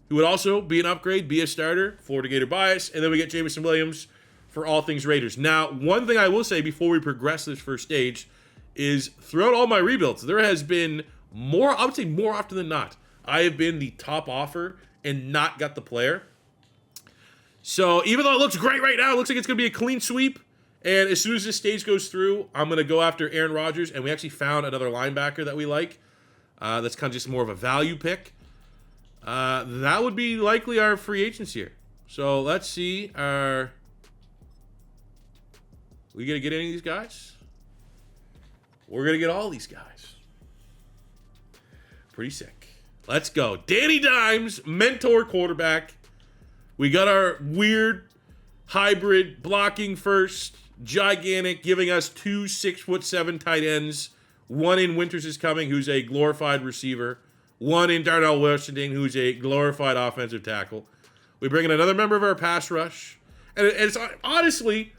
who would also be an upgrade, be a starter, Florida Gator bias. And then we get Jameson Williams for all things Raiders. Now, one thing I will say before we progress this first stage is throughout all my rebuilds, there has been more, I would say more often than not, I have been the top offer and not got the player. So even though it looks great right now, it looks like it's going to be a clean sweep. And as soon as this stage goes through, I'm going to go after Aaron Rodgers. And we actually found another linebacker that we like. That's kind of just more of a value pick. That would be likely our free agents here. So let's see. We going to get any of these guys? We're going to get all these guys. Pretty sick. Let's go. Danny Dimes, mentor quarterback. We got our weird hybrid blocking first, gigantic, giving us 2 6'7" tight ends. One in Winters is coming, who's a glorified receiver. One in Darnell Washington, who's a glorified offensive tackle. We bring in another member of our pass rush. And it's honestly,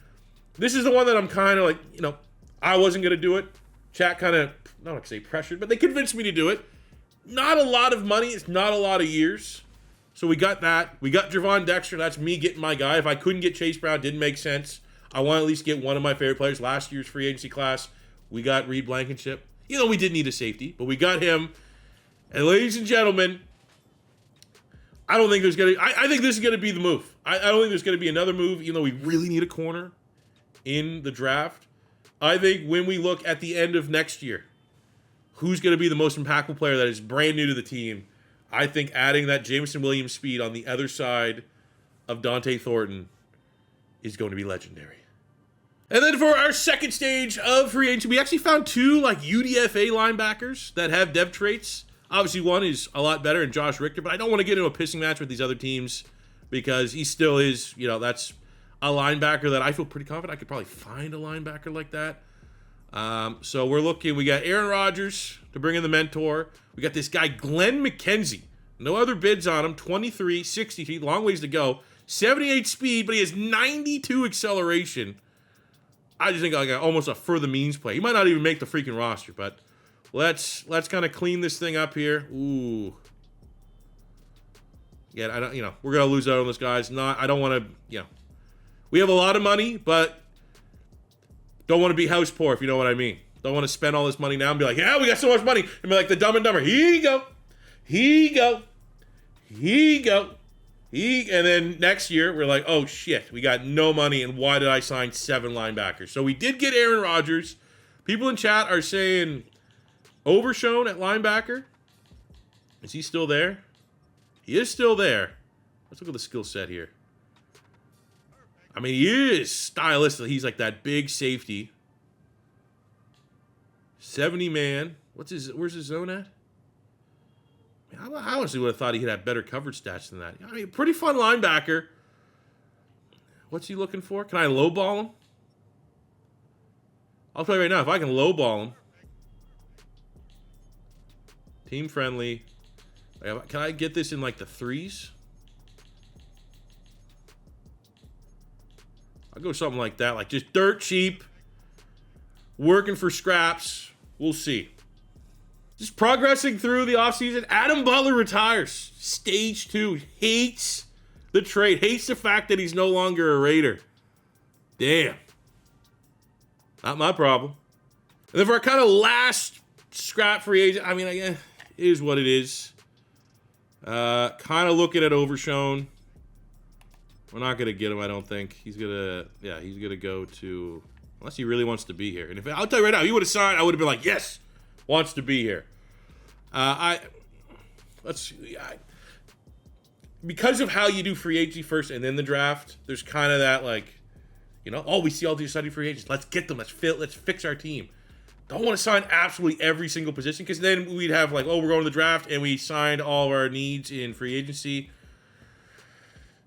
this is the one that I'm kind of like, I wasn't going to do it. Chat kind of, not going to say pressured, but they convinced me to do it. Not a lot of money. It's not a lot of years. So we got that. We got Javon Dexter. That's me getting my guy. If I couldn't get Chase Brown, didn't make sense. I want to at least get one of my favorite players. Last year's free agency class, we got Reed Blankenship. We did need a safety, but we got him. And ladies and gentlemen, I don't think there's going to... I think this is going to be the move. I don't think there's going to be another move, even though we really need a corner in the draft. I think when we look at the end of next year, who's going to be the most impactful player that is brand new to the team, I think adding that Jameson Williams speed on the other side of Dante Thornton is going to be legendary. And then for our second stage of free agency, we actually found 2 UDFA linebackers that have dev traits. Obviously, one is a lot better in Josh Richter, but I don't want to get into a pissing match with these other teams because he still is, that's a linebacker that I feel pretty confident I could probably find a linebacker like that. So we're looking, we got Aaron Rodgers to bring in the mentor. We got this guy, Glenn McKenzie. No other bids on him. 23, 60 feet, long ways to go. 78 speed, but he has 92 acceleration. I just think almost a for the means play. He might not even make the freaking roster, but let's kind of clean this thing up here. Ooh. Yeah, I don't, we're going to lose out on this, guys. I don't want to, we have a lot of money, but don't want to be house poor, if you know what I mean. Don't want to spend all this money now and be like, yeah, we got so much money. And be like the Dumb and Dumber. Here you go. Here you go. Here you go. And then next year, we're like, oh, shit. We got no money, and why did I sign 7 linebackers? So we did get Aaron Rodgers. People in chat are saying Overshown at linebacker. Is he still there? He is still there. Let's look at the skill set here. I mean, he is stylistic. He's like that big safety. 70 man. Where's his zone at? I honestly would have thought he could have better coverage stats than that. I mean, pretty fun linebacker. What's he looking for? Can I lowball him? I'll tell you right now, if I can lowball him. Team friendly. Can I get this in like the 3s? I'll go something like that, like just dirt cheap, working for scraps. We'll see. Just progressing through the offseason. Adam Butler retires. Stage 2. Hates the trade. Hates the fact that he's no longer a Raider. Damn. Not my problem. And then for our kind of last scrap free agent, I mean, it is what it is. Kind of looking at Overshown. We're not going to get him, I don't think. He's going to go to, unless he really wants to be here. And I'll tell you right now, he would have signed, I would have been like, yes, wants to be here. Because of how you do free agency first and then the draft, there's kind of that we see all these exciting free agents. Let's get them. Let's fix our team. don't want to sign absolutely every single position, because then we'd have like, oh, we're going to the draft and we signed all of our needs in free agency.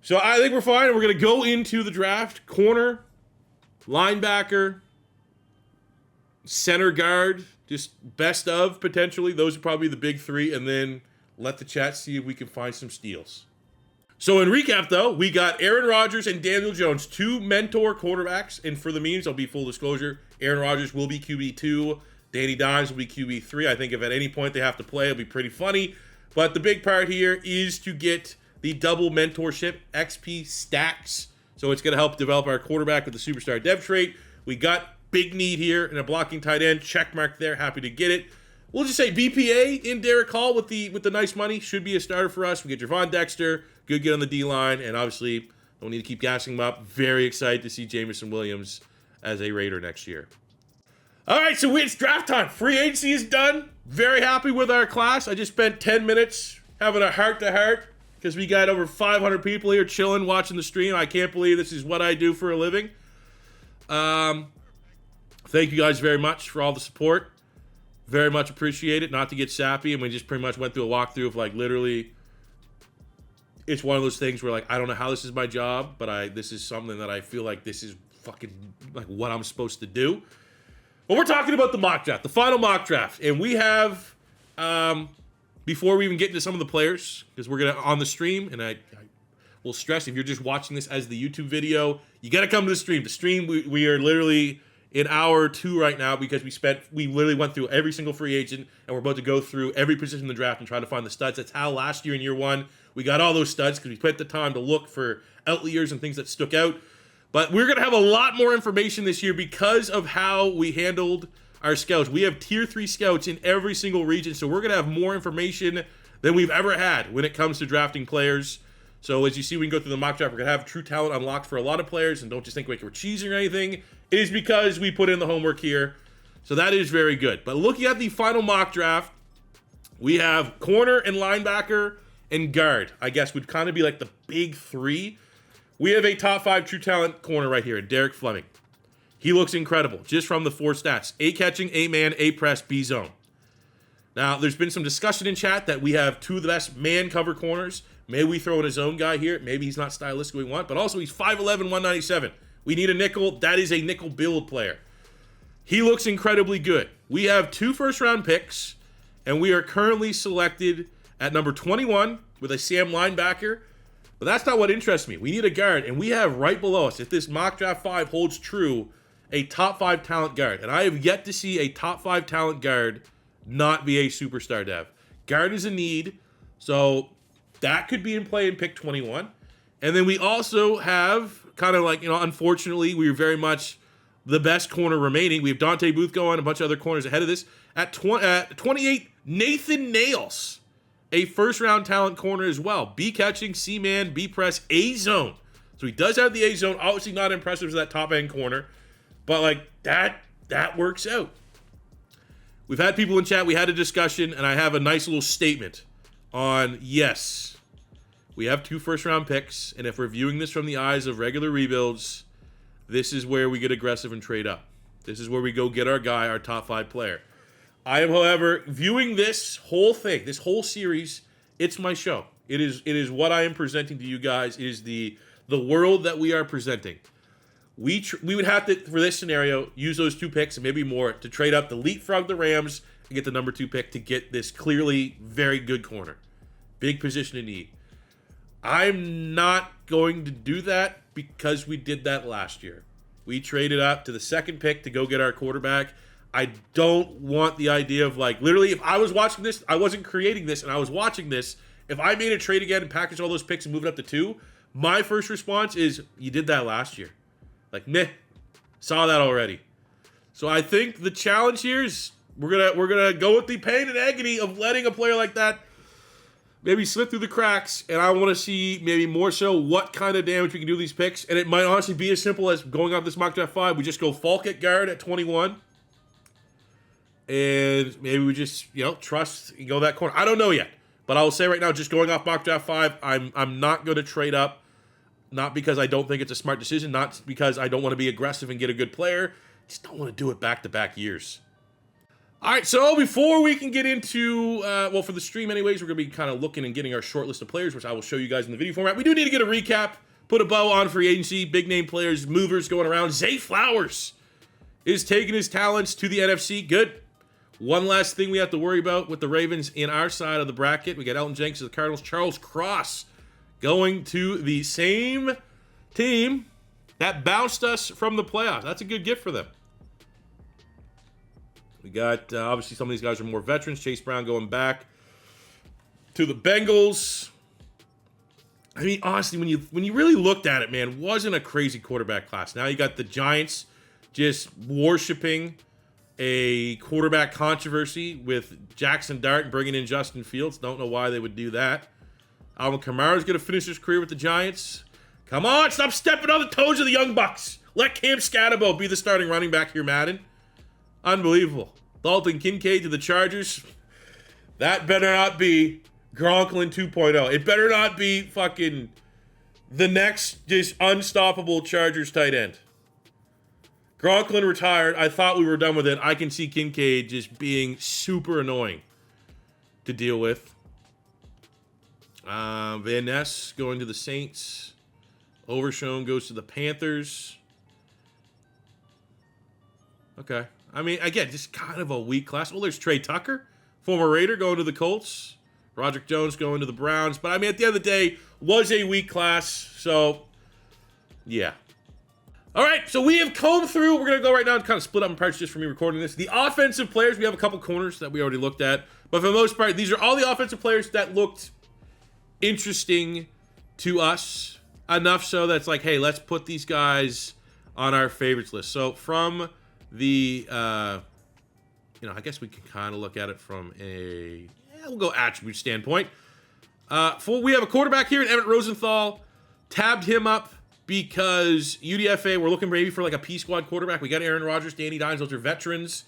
So I think we're fine. We're going to go into the draft. Corner, linebacker, center guard, just best of potentially. Those are probably the big three. And then let the chat see if we can find some steals. So in recap, though, we got Aaron Rodgers and Daniel Jones, 2 mentor quarterbacks. And for the memes, I'll be full disclosure. Aaron Rodgers will be QB2. Danny Dimes will be QB3. I think if at any point they have to play, it'll be pretty funny. But the big part here is to get the double mentorship XP stacks. So it's going to help develop our quarterback with the superstar dev trait. We got big need here in a blocking tight end. Check mark there. Happy to get it. We'll just say BPA in Derek Hall with the nice money. Should be a starter for us. We get Javon Dexter. Good get on the D-line. And obviously, don't need to keep gassing him up. Very excited to see Jameson Williams as a Raider next year. All right, so it's draft time. Free agency is done. Very happy with our class. I just spent 10 minutes having a heart-to-heart because we got over 500 people here chilling, watching the stream. I can't believe this is what I do for a living. Thank you guys very much for all the support. Very much appreciate it. Not to get sappy, and we just pretty much went through a walkthrough of like literally, it's one of those things where like, I don't know how this is my job, but this is something that I feel like this is fucking like what I'm supposed to do. But we're talking about the mock draft, the final mock draft. And we have, before we even get into some of the players, because we're going to, on the stream, and I will stress, if you're just watching this as the YouTube video, you got to come to the stream. The stream, we are literally in hour 2 right now because we literally went through every single free agent, and we're about to go through every position in the draft and try to find the studs. That's how last year in year 1, we got all those studs because we spent the time to look for outliers and things that stuck out. But we're going to have a lot more information this year because of how we handled our scouts. We have tier 3 scouts in every single region, so we're going to have more information than we've ever had when it comes to drafting players. So as you see, we can go through the mock draft. We're going to have true talent unlocked for a lot of players, and don't just think like we're cheesing or anything. It is because we put in the homework here. So that is very good. But looking at the final mock draft, we have corner and linebacker and guard. I guess would kind of be like the big 3. We have a top 5 true talent corner right here, Derek Fleming. He looks incredible, just from the 4 stats. A catching, A man, A press, B zone. Now, there's been some discussion in chat that we have 2 of the best man cover corners. Maybe we throw in a zone guy here. Maybe he's not stylistic we want, but also he's 5'11", 197. We need a nickel. That is a nickel build player. He looks incredibly good. We have 2 first-round picks, and we are currently selected at number 21 with a Sam linebacker. But that's not what interests me. We need a guard, and we have right below us, if this mock draft 5 holds true, a top 5 talent guard. And I have yet to see a top 5 talent guard not be a superstar dev. Guard is a need, so that could be in play in pick 21. And then we also have kind of like, unfortunately, we're very much the best corner remaining. We have Dante Booth going, a bunch of other corners ahead of this. At 28, Nathan Nails. A first-round talent corner as well. B catching, C man, B press, A zone. So he does have the A zone. Obviously not impressive as that top end corner, but like that works out. We've had people in chat. We had a discussion, and I have a nice little statement on yes. We have 2 first-round picks, and if we're viewing this from the eyes of regular rebuilds, this is where we get aggressive and trade up. This is where we go get our guy, our top 5 player. I am, however, viewing this whole thing, this whole series, it's my show. It is what I am presenting to you guys. It is the world that we are presenting. We would have to, for this scenario, use those 2 picks and maybe more to trade up to leapfrog the Rams and get the number 2 pick to get this clearly very good corner. Big position in need. I'm not going to do that because we did that last year. We traded up to the 2nd pick to go get our quarterback. I don't want the idea of like, literally, if I was watching this, I wasn't creating this, and I was watching this, if I made a trade again and packaged all those picks and moved it up to 2, my first response is, you did that last year. Like, meh, saw that already. So I think the challenge here is we're gonna go with the pain and agony of letting a player like that maybe slip through the cracks, and I want to see maybe more so what kind of damage we can do to these picks. And it might honestly be as simple as going off this mock draft 5, we just go Falk at guard at 21. And maybe we just, trust and go that corner. I don't know yet. But I will say right now, just going off mock draft 5, I'm not going to trade up. Not because I don't think it's a smart decision. Not because I don't want to be aggressive and get a good player. Just don't want to do it back-to-back years. All right, so before we can get into, well, for the stream anyways, we're going to be kind of looking and getting our short list of players, which I will show you guys in the video format. We do need to get a recap, put a bow on free agency, big name players, movers going around. Zay Flowers is taking his talents to the NFC. Good. One last thing we have to worry about with the Ravens in our side of the bracket. We got Elton Jenkins of the Cardinals. Charles Cross going to the same team that bounced us from the playoffs. That's a good gift for them. We got, obviously, some of these guys are more veterans. Chase Brown going back to the Bengals. I mean, honestly, when you really looked at it, man, wasn't a crazy quarterback class. Now you got the Giants just worshiping a quarterback controversy with Jackson Dart and bringing in Justin Fields. Don't know why they would do that. Alvin Kamara's going to finish his career with the Giants. Come on, stop stepping on the toes of the Young Bucks. Let Cam Scatterbo be the starting running back here, Madden. Unbelievable. Dalton Kincaid to the Chargers. That better not be Gronklin 2.0. It better not be fucking the next just unstoppable Chargers tight end. Gronklin retired. I thought we were done with it. I can see Kincaid just being super annoying to deal with. Van Ness going to the Saints. Overshown goes to the Panthers. Okay. I mean, again, just kind of a weak class. Well, there's Trey Tucker, former Raider, going to the Colts. Roderick Jones going to the Browns. But, I mean, at the end of the day, was a weak class. So, yeah. All right, so we have combed through. We're going to go right now and kind of split up in parts just for me recording this. The offensive players, we have a couple corners that we already looked at. But for the most part, these are all the offensive players that looked interesting to us. Enough so that's like, hey, let's put these guys on our favorites list. So from the, I guess we can kind of look at it from we'll go attribute standpoint. We have a quarterback here in Emmett Rosenthal. Tabbed him up because UDFA, we're looking maybe for like a P-squad quarterback. We got Aaron Rodgers, Danny Dimes, those are veterans.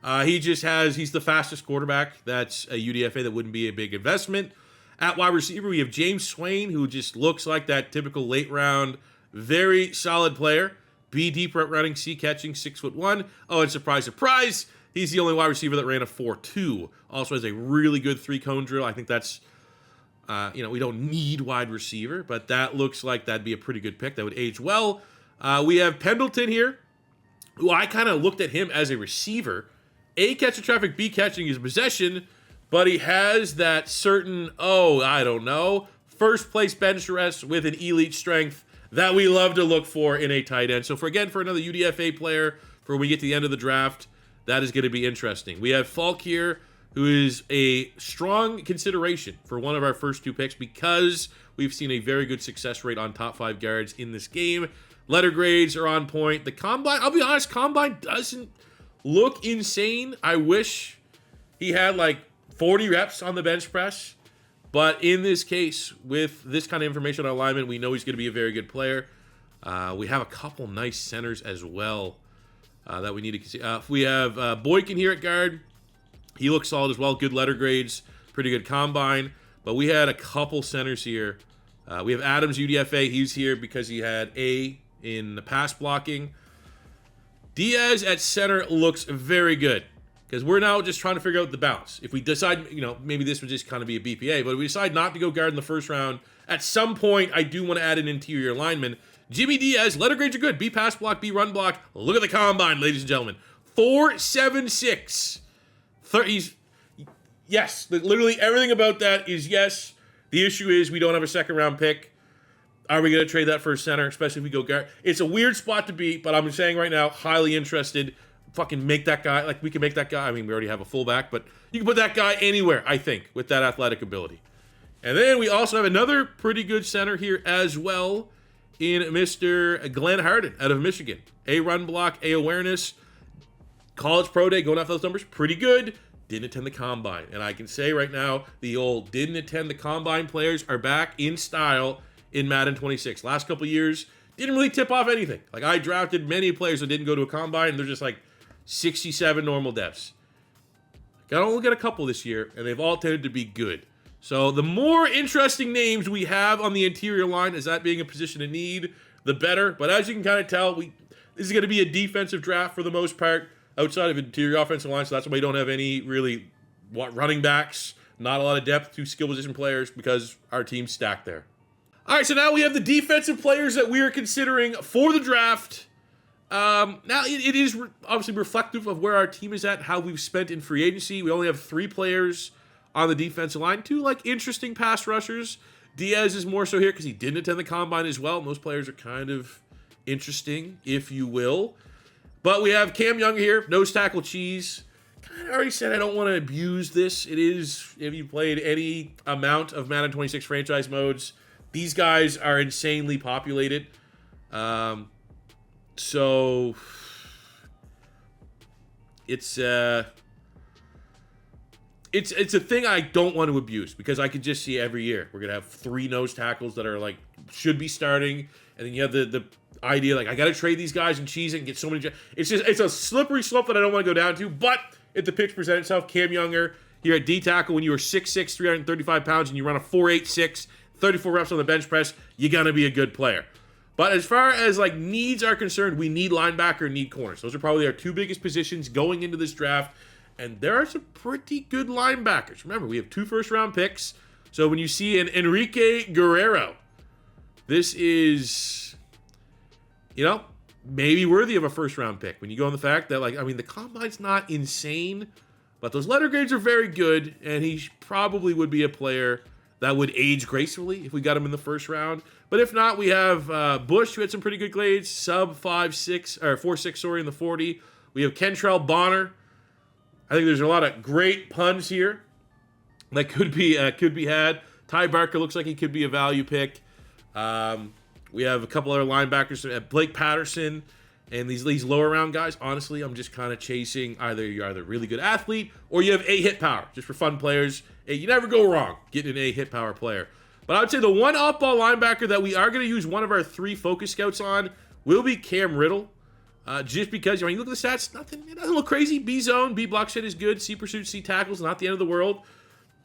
He's the fastest quarterback. That's a UDFA that wouldn't be a big investment. At wide receiver, we have James Swain, who just looks like that typical late round, very solid player. B deep route running, C catching, 6'1". Oh, and surprise, surprise, he's the only wide receiver that ran a 4.2. Also has a really good 3-cone drill. I think that's, we don't need wide receiver, but that looks like that'd be a pretty good pick. That would age well. We have Pendleton here, who I kind of looked at him as a receiver. A, catching traffic, B, catching his possession. But he has that certain, first place bench rest with an elite strength that we love to look for in a tight end. So for another UDFA player, for when we get to the end of the draft, that is going to be interesting. We have Falk here, who is a strong consideration for one of our first two picks because we've seen a very good success rate on top 5 guards in this game. Letter grades are on point. The combine, I'll be honest, combine doesn't look insane. I wish he had like 40 reps on the bench press. But in this case, with this kind of information on alignment, we know he's going to be a very good player. We have a couple nice centers as well that we need to consider. We have Boykin here at guard. He looks solid as well. Good letter grades. Pretty good combine. But we had a couple centers here. We have Adams, UDFA. He's here because he had A in the pass blocking. Diaz at center looks very good. Because we're now just trying to figure out the balance. If we decide, maybe this would just kind of be a BPA, but if we decide not to go guard in the first round, at some point, I do want to add an interior lineman. Jimmy Diaz, letter grades are good. B pass block, B run block. Look at the combine, ladies and gentlemen. 4.76. Yes, literally everything about that is yes. The issue is we don't have a second round pick. Are we going to trade that for a center, especially if we go guard? It's a weird spot to be, but I'm saying right now, highly interested. Fucking make that guy, like we can make that guy. I mean, we already have a fullback, but you can put that guy anywhere, I think, with that athletic ability. And then we also have another pretty good center here as well in Mr. Glenn Harden out of Michigan. A run block, A awareness. College pro day, going off those numbers, pretty good. Didn't attend the combine. And I can say right now, the old didn't attend the combine players are back in style in Madden 26. Last couple years, didn't really tip off anything. Like I drafted many players that didn't go to a combine, and they're just like, 67 normal depths. Got to only get a couple this year, and they've all tended to be good. So the more interesting names we have on the interior line, as that being a position of need, the better. But as you can kind of tell, this is going to be a defensive draft for the most part. outside of interior offensive line, so that's why we don't have any really running backs, not a lot of depth to skill position players because our team's stacked there. All right, so now we have the defensive players that we are considering for the draft. Now, it is obviously reflective of where our team is at, how we've spent in free agency. We only have 3 players on the defensive line, 2 like interesting pass rushers. Diaz is more so here because he didn't attend the combine as well. Most players are kind of interesting, if you will. But we have Cam Young here, nose tackle cheese. Kind of already said I don't want to abuse this. It is, if you played any amount of Madden 26 franchise modes, these guys are insanely populated. So it's a thing I don't want to abuse because I could just see every year we're gonna have 3 nose tackles that are like should be starting, and then you have the idea like I gotta trade these guys and cheese it and get so many. It's a slippery slope that I don't want to go down to. But if the pitch presents itself, Cam Younger here at D tackle when you were 6'6", 335 pounds, and you run a 4.86, 34 reps on the bench press, you're gonna be a good player. But as far as like needs are concerned, we need linebacker and need corners. Those are probably our 2 biggest positions going into this draft. And there are some pretty good linebackers. Remember, we have 2 first-round picks. So when you see an Enrique Guerrero, this is, maybe worthy of a first-round pick. When you go on the fact that, the combine's not insane, but those letter grades are very good, and he probably would be a player that would age gracefully if we got him in the first round. But if not, we have Bush, who had some pretty good grades, sub 4.6 in the 40. We have Kentrell Bonner. I think there's a lot of great puns here that could be had. Ty Barker looks like he could be a value pick. We have a couple other linebackers, Blake Patterson, and these lower round guys. Honestly, I'm just kind of chasing you're either a really good athlete or you have a hit power, just for fun players. You never go wrong getting an a hit power player. But I would say the one off-ball linebacker that we are going to use one of our 3 focus scouts on will be Cam Riddle. Just because, when you look at the stats, it doesn't look crazy. B zone, B block shit is good. C pursuit, C tackles, not the end of the world.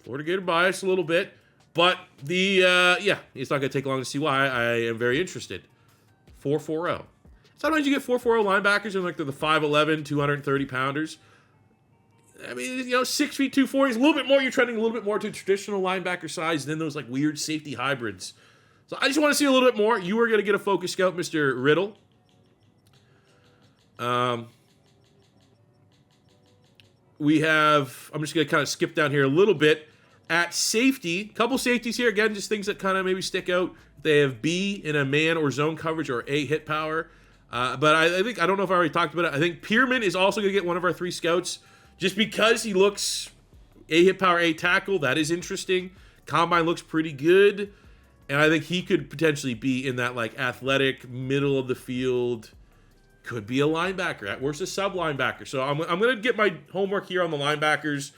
Florida Gator bias a little bit. But it's not going to take long to see why. I am very interested. 4.40. Sometimes you get 4.40 linebackers and they're the 5'11", 230 pounders. 6 feet 240 is a little bit more. You're trending a little bit more to traditional linebacker size than those weird safety hybrids. So I just want to see a little bit more. You are going to get a focus scout, Mr. Riddle. We have, I'm just going to kind of skip down here a little bit. At safety, couple safeties here. Again, just things that kind of maybe stick out. They have B in a man or zone coverage or A hit power. But I think, I don't know if I already talked about it. I think Pierman is also going to get one of our 3 scouts just because he looks A hit power, A tackle. That is interesting. Combine looks pretty good. And I think he could potentially be in that athletic, middle of the field. Could be a linebacker. At worst, a sub linebacker. So I'm going to get my homework here on the linebackers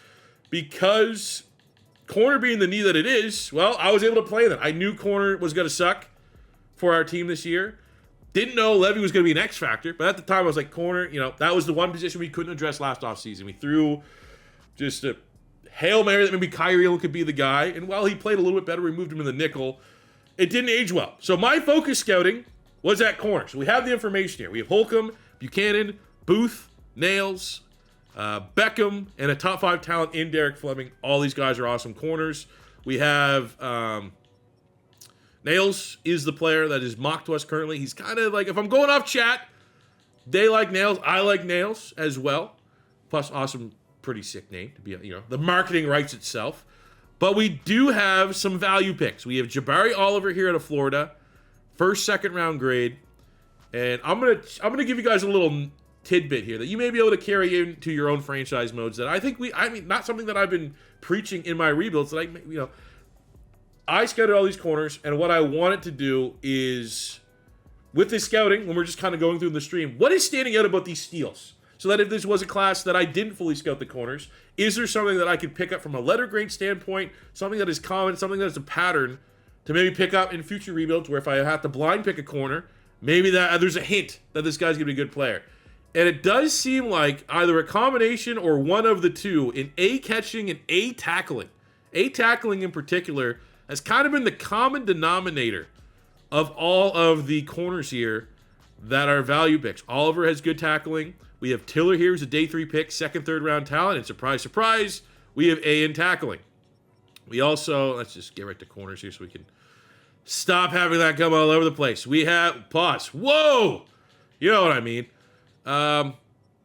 because corner being the need that it is, well, I was able to play that. I knew corner was going to suck for our team this year. Didn't know Levy was going to be an X factor, but at the time I was like, corner, that was the one position we couldn't address last offseason. We threw just a Hail Mary that maybe Kyrie Hill could be the guy. And while he played a little bit better, we moved him in the nickel. It didn't age well. So my focus scouting was at corner. So we have the information here. We have Holcomb, Buchanan, Booth, Nails, Beckham, and a top 5 talent in Derek Fleming. All these guys are awesome corners. We have Nails is the player that is mocked to us currently. He's kind of if I'm going off chat, they like Nails. I like Nails as well. Plus, awesome, pretty sick name to be, the marketing writes itself. But we do have some value picks. We have Jabari Oliver here out of Florida. First, second round grade. And I'm gonna give you guys a little tidbit here that you may be able to carry into your own franchise modes that I think not something that I've been preaching in my rebuilds that I scouted all these corners, and what I wanted to do is with this scouting, when we're just kind of going through the stream, what is standing out about these steals? So that if this was a class that I didn't fully scout the corners, is there something that I could pick up from a letter grade standpoint, something that is common, something that is a pattern to maybe pick up in future rebuilds where if I have to blind pick a corner, maybe that there's a hint that this guy's going to be a good player. And it does seem like either a combination or one of the two in A catching and A tackling. A tackling in particular has kind of been the common denominator of all of the corners here that are value picks. Oliver has good tackling. We have Tiller here as a day 3 pick, second, third round talent. And surprise, surprise, we have A in tackling. We also, let's just get right to corners here so we can stop having that come all over the place. We have, pause, whoa! You know what I mean.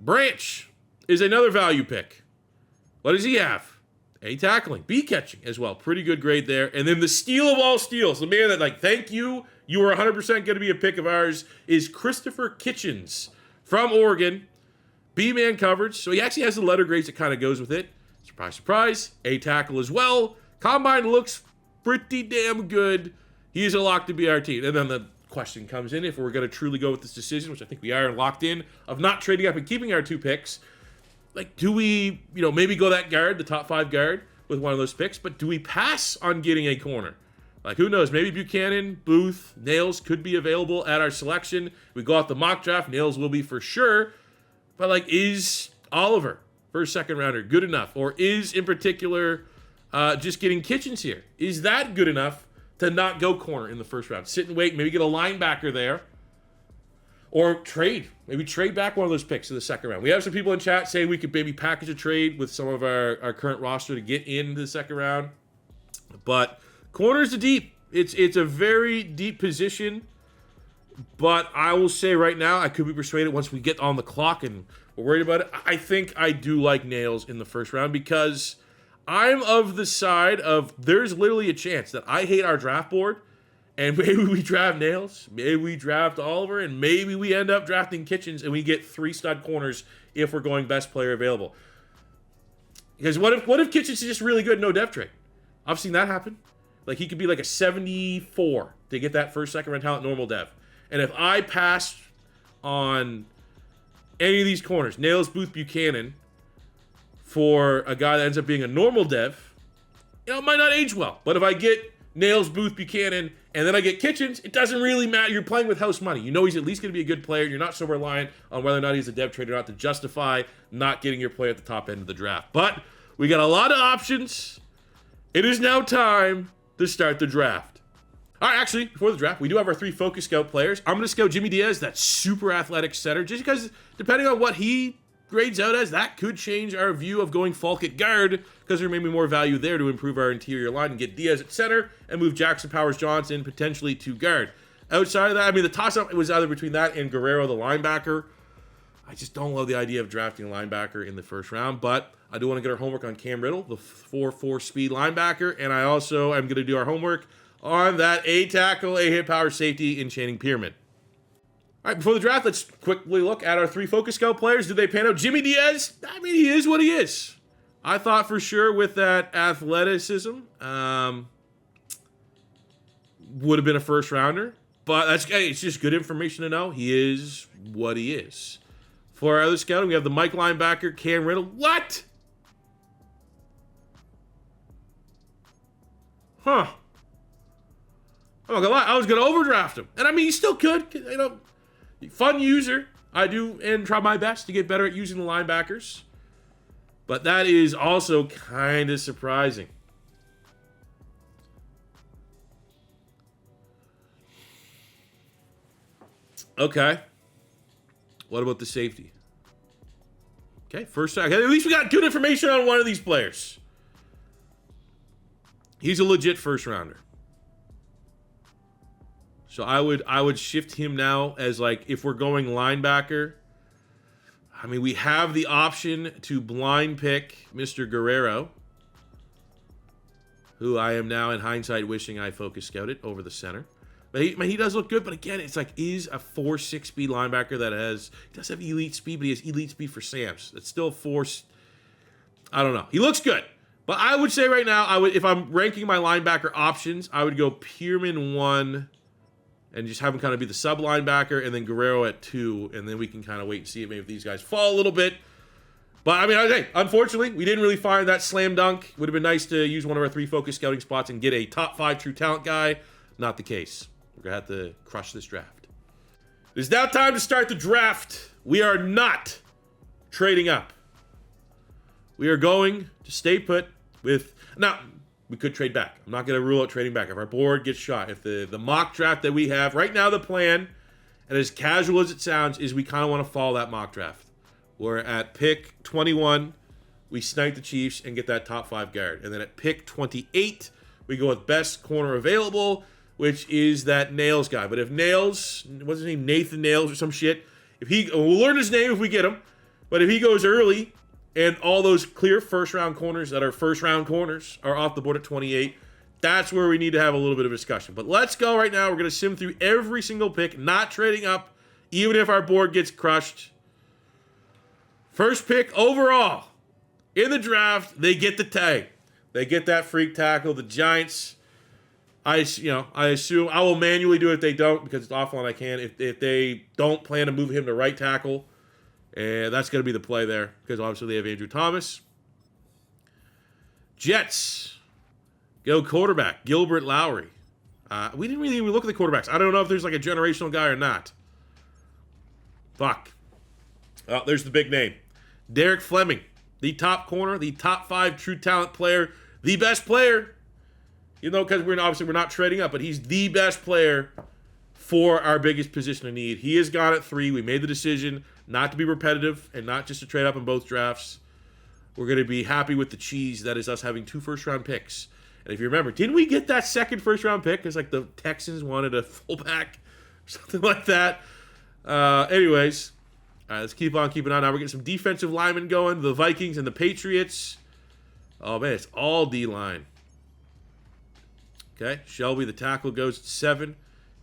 Branch is another value pick. What does he have? A tackling, B catching as well. Pretty good grade there. And then the steal of all steals, the man that, like, thank you, you were 100% going to be a pick of ours, is Christopher Kitchens from Oregon. B-man coverage, so he actually has the letter grades that kind of goes with it. Surprise, surprise. A tackle as well. Combine looks pretty damn good. He is a lock to be our team. And then the question comes in, if we're going to truly go with this decision, which I think we are locked in, of not trading up and keeping our 2 picks, like, do we, maybe go that guard, the top 5 guard, with one of those picks, but do we pass on getting a corner? Like, who knows? Maybe Buchanan, Booth, Nails could be available at our selection. We go out the mock draft. Nails will be for sure. But, like, is Oliver, first, second rounder, good enough? Or is, in particular, just getting Kitchens here? Is that good enough to not go corner in the first round? Sit and wait, maybe get a linebacker there. Or trade. Maybe trade back one of those picks in the second round. We have some people in chat saying we could maybe package a trade with some of our current roster to get into the second round. But corners are deep. It's a very deep position. But I will say right now, I could be persuaded once we get on the clock and we're worried about it. I think I do like Nails in the first round because I'm of the side of there's literally a chance that I hate our draft board and maybe we draft Nails, maybe we draft Oliver, and maybe we end up drafting Kitchens and we get 3 stud corners if we're going best player available. Because what if Kitchens is just really good, no depth trade? I've seen that happen. Like, he could be like a 74 to get that first, second round talent normal dev. And if I pass on any of these corners, Nails, Booth, Buchanan, for a guy that ends up being a normal dev, it might not age well. But if I get Nails, Booth, Buchanan, and then I get Kitchens, it doesn't really matter. You're playing with house money. You know he's at least going to be a good player. You're not so reliant on whether or not he's a dev trade or not to justify not getting your player at the top end of the draft. But we got a lot of options. It is now time to start the draft. All right, actually, before the draft, we do have our 3 focus scout players. I'm going to scout Jimmy Diaz, that super athletic center, just because depending on what he grades out as, that could change our view of going Falk at guard, because there may be more value there to improve our interior line and get Diaz at center and move Jackson Powers-Johnson potentially to guard. Outside of that, I mean, the toss-up was either between that and Guerrero, the linebacker. I just don't love the idea of drafting a linebacker in the first round, but I do want to get our homework on Cam Riddle, the 4.4 speed linebacker, and I also am going to do our homework on that A tackle, A hit power safety in Channing Pierman. All right, before the draft, let's quickly look at our 3 focus scout players. Did they pan out? Jimmy Diaz, I mean, he is what he is. I thought for sure with that athleticism, would have been a first rounder. But it's just good information to know. He is what he is. For our other scouting, we have the Mike linebacker, Cam Riddle. What? Huh. I'm not gonna lie, I was gonna overdraft him. And I mean, he still could, fun user. I do and try my best to get better at using the linebackers. But that is also kind of surprising. Okay. What about the safety? Okay, at least we got good information on one of these players. He's a legit first rounder. So I would shift him now as, like, if we're going linebacker. I mean, we have the option to blind pick Mr. Guerrero, who I am now in hindsight wishing I focus scouted over the center. But he does look good, but again, it's like, is a 4.6 speed linebacker that he does have elite speed, but he has elite speed for Sam's. It's still I don't know. He looks good. But I would say right now, if I'm ranking my linebacker options, I would go Pierman 1 and just have him kind of be the sub linebacker, and then Guerrero at 2, and then we can kind of wait and see maybe if these guys fall a little bit. But I mean, unfortunately, we didn't really find that slam dunk. Would have been nice to use one of our 3 focus scouting spots and get a top 5 true talent guy. Not the case. We're going to have to crush this draft. It is now time to start the draft. We are not trading up. We are going to stay put with... Now, we could trade back. I'm not going to rule out trading back. If our board gets shot, if the mock draft that we have... Right now, the plan, and as casual as it sounds, is we kind of want to follow that mock draft. where at pick 21, we snipe the Chiefs and get that top 5 guard. And then at pick 28, we go with best corner available, which is that Nails guy. But if Nails, what's his name, Nathan Nails or some shit, we'll learn his name if we get him. But if he goes early and all those clear first-round corners that are first-round corners are off the board at 28, that's where we need to have a little bit of discussion. But let's go right now. We're going to sim through every single pick, not trading up, even if our board gets crushed. First pick overall in the draft, they get the tag. They get that freak tackle. The Giants, I assume I will manually do it if they don't, because it's offline. I can. If they don't plan to move him to right tackle, and that's going to be the play there, because obviously they have Andrew Thomas. Jets go quarterback Gilbert Lowry. We didn't really even look at the quarterbacks. I don't know if there's like a generational guy or not. Fuck. Oh, there's the big name. Derek Fleming, the top corner, the top 5 true talent player, the best player. You know, because we're not trading up, but he's the best player for our biggest position of need. He has gone at 3. We made the decision not to be repetitive and not just to trade up in both drafts. We're going to be happy with the cheese that is us having 2 first-round picks. And if you remember, didn't we get that second first-round pick? Because like the Texans wanted a fullback or something like that. Anyways, let's keep on keeping on. Now we're getting some defensive linemen going. The Vikings and the Patriots. Oh, man, it's all D-line. Okay, Shelby, the tackle, goes at 7.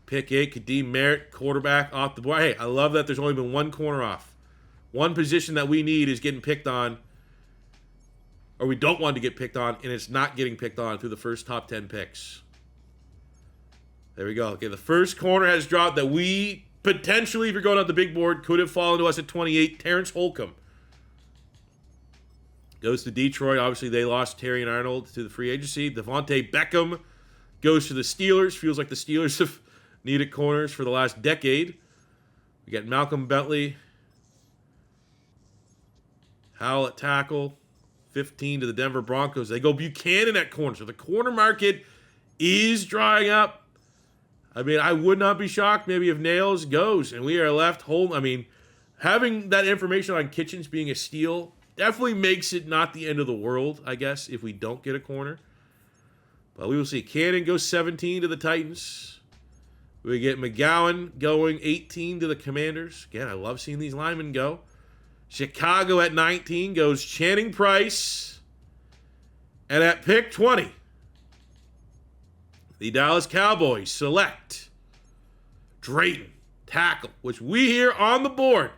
Pick 8, Kadeem Merritt, quarterback, off the board. Hey, I love that there's only been one corner off. One position that we need is getting picked on, or we don't want to get picked on, and it's not getting picked on through the first top 10 picks. There we go. Okay, the first corner has dropped that we potentially, if you're going on the big board, could have fallen to us at 28. Terrence Holcomb goes to Detroit. Obviously, they lost Terry and Arnold to the free agency. Devontae Beckham goes to the Steelers. Feels like the Steelers have needed corners for the last decade. We got Malcolm Bentley. Howell at tackle. 15 to the Denver Broncos. They go Buchanan at corner. So the corner market is drying up. I mean, I would not be shocked maybe if Nails goes and we are left home. I mean, having that information on Kitchens being a steal definitely makes it not the end of the world, I guess, if we don't get a corner. But we will see. Cannon goes 17 to the Titans. We get McGowan going 18 to the Commanders. Again, I love seeing these linemen go. Chicago at 19 goes Channing Price. And at pick 20, the Dallas Cowboys select Drayton, tackle, which we hear on the board.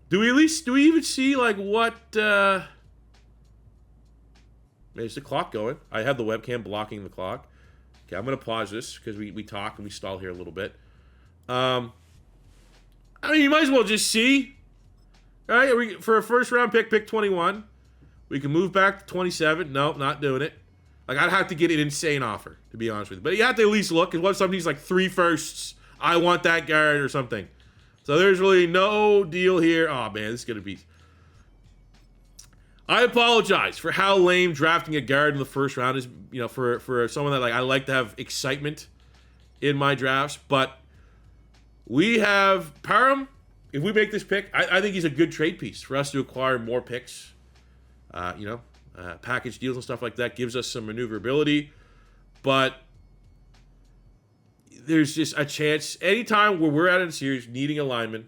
Do we even see like what is the clock going? I have the webcam blocking the clock. Okay, I'm going to pause this because we talk and we stall here a little bit. I mean, you might as well just see. All right, for a first-round pick 21. We can move back to 27. No, not doing it. Like, I'd have to get an insane offer, to be honest with you. But you have to at least look. Because what if somebody's like 3 firsts? I want that guard or something. So there's really no deal here. Oh, man, this is going to be... I apologize for how lame drafting a guard in the first round is, you know, for someone that like I like to have excitement in my drafts. But we have Parham. If we make this pick, I think he's a good trade piece for us to acquire more picks. Package deals and stuff like that gives us some maneuverability. But there's just a chance anytime where we're out in a series needing a lineman,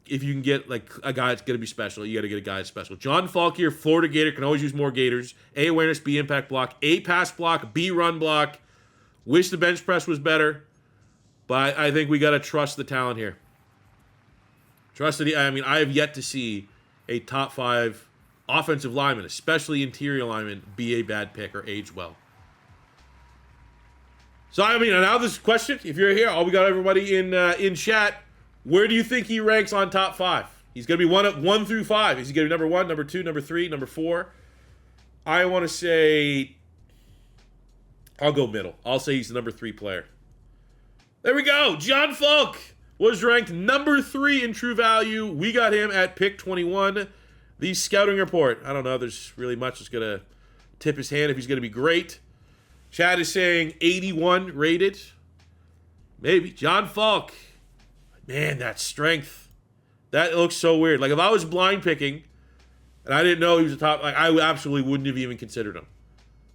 if you can get like a guy that's going to be special, you got to get a guy that's special. John Falk here, Florida Gator, can always use more Gators. A, awareness, B, impact block, A, pass block, B, run block. Wish the bench press was better, but I think we got to trust the talent here. I have yet to see a top 5 offensive lineman, especially interior lineman, be a bad pick or age well. So, I mean, now this question, if you're here, we got everybody in chat. Where do you think he ranks on top 5? He's going to be 1 through 5. Is he going to be number 1, number 2, number 3, number 4? I want to say, I'll go middle. I'll say he's the number 3 player. There we go. John Falk was ranked number 3 in true value. We got him at pick 21. The scouting report. I don't know. There's really much that's going to tip his hand if he's going to be great. Chad is saying 81 rated. Maybe. John Falk. Man, that strength. That looks so weird. Like, if I was blind picking and I didn't know he was a top, like, I absolutely wouldn't have even considered him.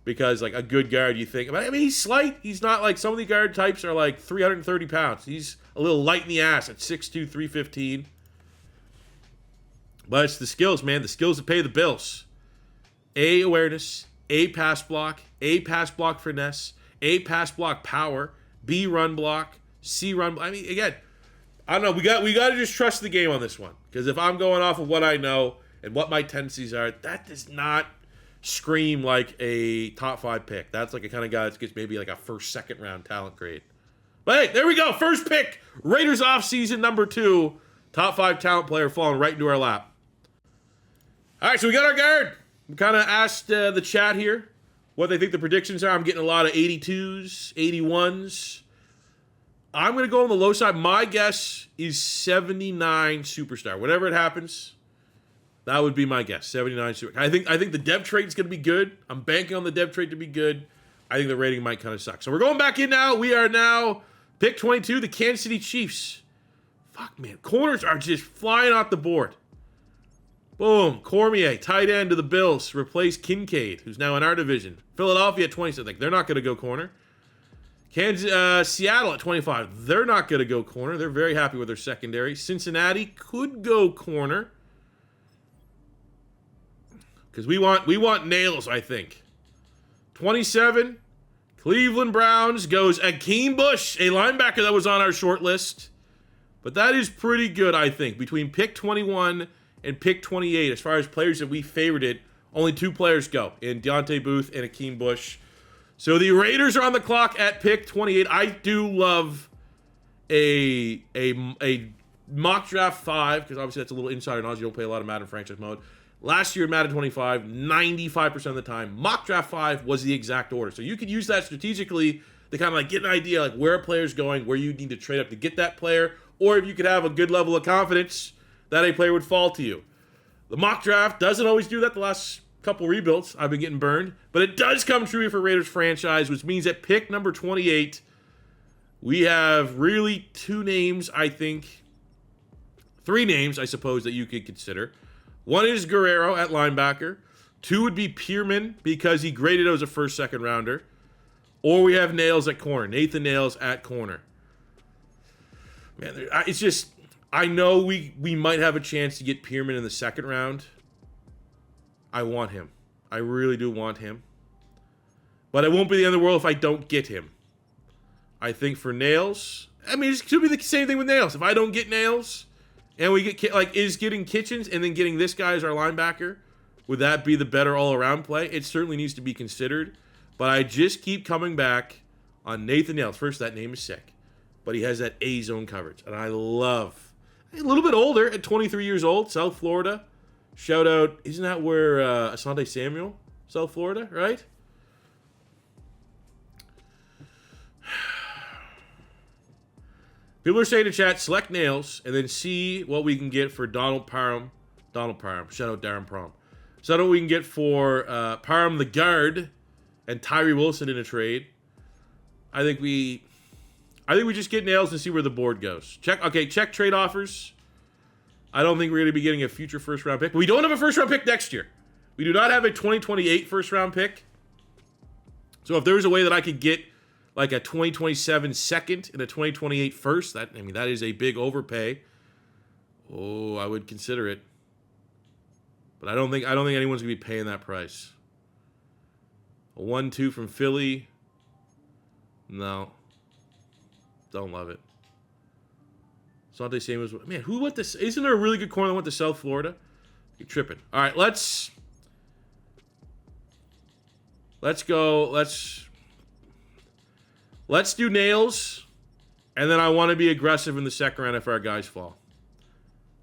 Because, like, a good guard, you think. I mean, he's slight. He's not like some of the guard types are like 330 pounds. He's a little light in the ass at 6'2", 315. But it's the skills, man. The skills that pay the bills. A, awareness. A, pass block. A, pass block finesse. A, pass block power. B, run block. C, run block. I mean, again, I don't know. We got to just trust the game on this one. Because if I'm going off of what I know and what my tendencies are, that does not scream like a top 5 pick. That's like a kind of guy that gets maybe like a first, second round talent grade. But hey, there we go. First pick. Raiders offseason number 2. Top 5 talent player falling right into our lap. All right, so we got our guard. We kind of asked the chat here what they think the predictions are. I'm getting a lot of 82s, 81s. I'm going to go on the low side. My guess is 79 superstar. Whatever it happens, that would be my guess. 79 superstar. I think the dev trade is going to be good. I'm banking on the dev trade to be good. I think the rating might kind of suck. So we're going back in now. We are now pick 22, the Kansas City Chiefs. Fuck, man. Corners are just flying off the board. Boom. Cormier, tight end to the Bills. Replace Kincaid, who's now in our division. Philadelphia at 27. Like, they're not going to go corner. Seattle at 25. They're not going to go corner. They're very happy with their secondary. Cincinnati could go corner. Because we want nails, I think. 27. Cleveland Browns goes Akeem Bush, a linebacker that was on our short list. But that is pretty good, I think. Between pick 21 and pick 28, as far as players that we favored it, only 2 players go, in Deontay Booth and Akeem Bush. So the Raiders are on the clock at pick 28. I do love a mock draft 5, because obviously that's a little insider knowledge. You don't play a lot of Madden franchise mode. Last year, Madden 25, 95% of the time, mock draft 5 was the exact order. So you could use that strategically to kind of like get an idea like where a player's going, where you need to trade up to get that player, or if you could have a good level of confidence that a player would fall to you. The mock draft doesn't always do that. The last couple rebuilds, I've been getting burned. But it does come true for Raiders franchise, which means at pick number 28, we have really 2 names, I think. 3 names, I suppose, that you could consider. 1 is Guerrero at linebacker. 2 would be Pierman, because he graded as a first, second rounder. Or we have Nails at corner. Nathan Nails at corner. Man, it's just, I know we might have a chance to get Pierman in the second round. I want him. I really do want him. But it won't be the end of the world if I don't get him. I think for Nails, I mean, it should be the same thing with Nails. If I don't get Nails, and we get, like, is getting Kitchens and then getting this guy as our linebacker, would that be the better all-around play? It certainly needs to be considered. But I just keep coming back on Nathan Nails. First, that name is sick. But he has that A-zone coverage. And I love, a little bit older, at 23 years old, South Florida. Shout out, isn't that where Asante Samuel, South Florida, right? People are saying in chat, select Nails, and then see what we can get for Donald Parham. Shout out Darren Prom. Shout out what we can get for Parham the guard and Tyree Wilson in a trade. I think we just get Nails and see where the board goes. Check trade offers. I don't think we're going to be getting a future first-round pick. But we don't have a first-round pick next year. We do not have a 2028 first-round pick. So if there was a way that I could get like a 2027 second and a 2028 first, that is a big overpay. Oh, I would consider it. But I don't think anyone's going to be paying that price. A 1-2 from Philly. No. Don't love it. Asante Samuels. Man, who went to... Isn't there a really good corner that went to South Florida? You're tripping. All right, let's go. Let's do Nails. And then I want to be aggressive in the second round if our guys fall.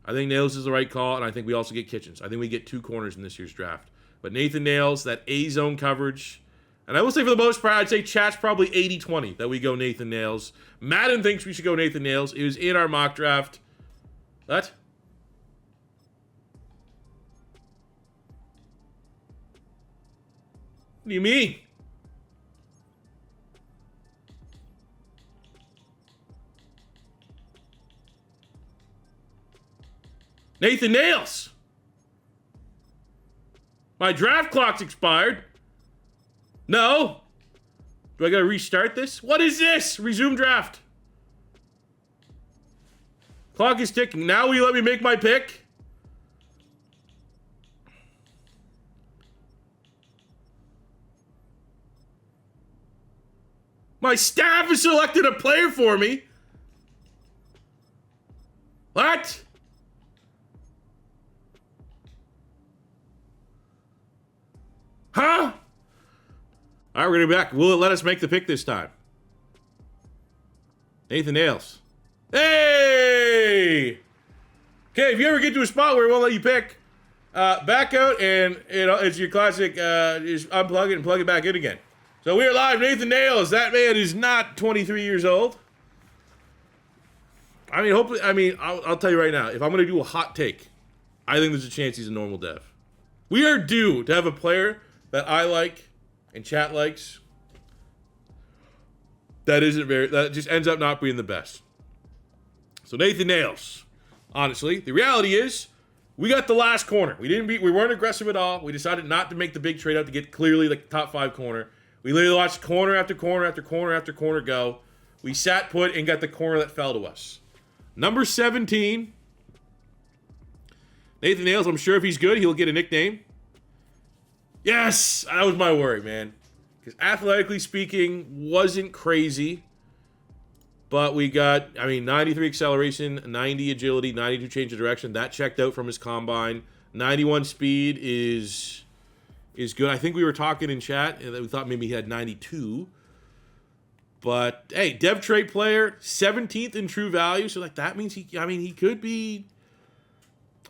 I think Nails is the right call, and I think we also get Kitchens. I think we get 2 corners in this year's draft. But Nathan Nails, that A-zone coverage... And I will say for the most part, I'd say chat's probably 80-20 that we go Nathan Nails. Madden thinks we should go Nathan Nails. It was in our mock draft. What? What do you mean? Nathan Nails. My draft clock's expired. No. Do I gotta restart this? What is this? Resume draft. Clock is ticking. Now will you let me make my pick? My staff has selected a player for me. What? Huh? All right, we're going to be back. Will it let us make the pick this time? Nathan Nails. Hey! Okay, if you ever get to a spot where it won't let you pick, back out and, it's your classic, just unplug it and plug it back in again. So we are live. Nathan Nails. That man is not 23 years old. I mean, hopefully, I'll tell you right now, if I'm going to do a hot take, I think there's a chance he's a normal dev. We are due to have a player that I like and chat likes that just ends up not being the best. So Nathan Nails. Honestly, the reality is we got the last corner. We weren't aggressive at all. We decided not to make the big trade out to get clearly like the top 5 corner. We literally watched corner after corner after corner after corner go. We sat put and got the corner that fell to us. Number 17. Nathan Nails, I'm sure if he's good, he'll get a nickname. Yes! That was my worry, man. Because athletically speaking, wasn't crazy. But we got, 93 acceleration, 90 agility, 92 change of direction. That checked out from his combine. 91 speed is good. I think we were talking in chat and we thought maybe he had 92. But hey, dev trait player, 17th in true value. So like that means he could be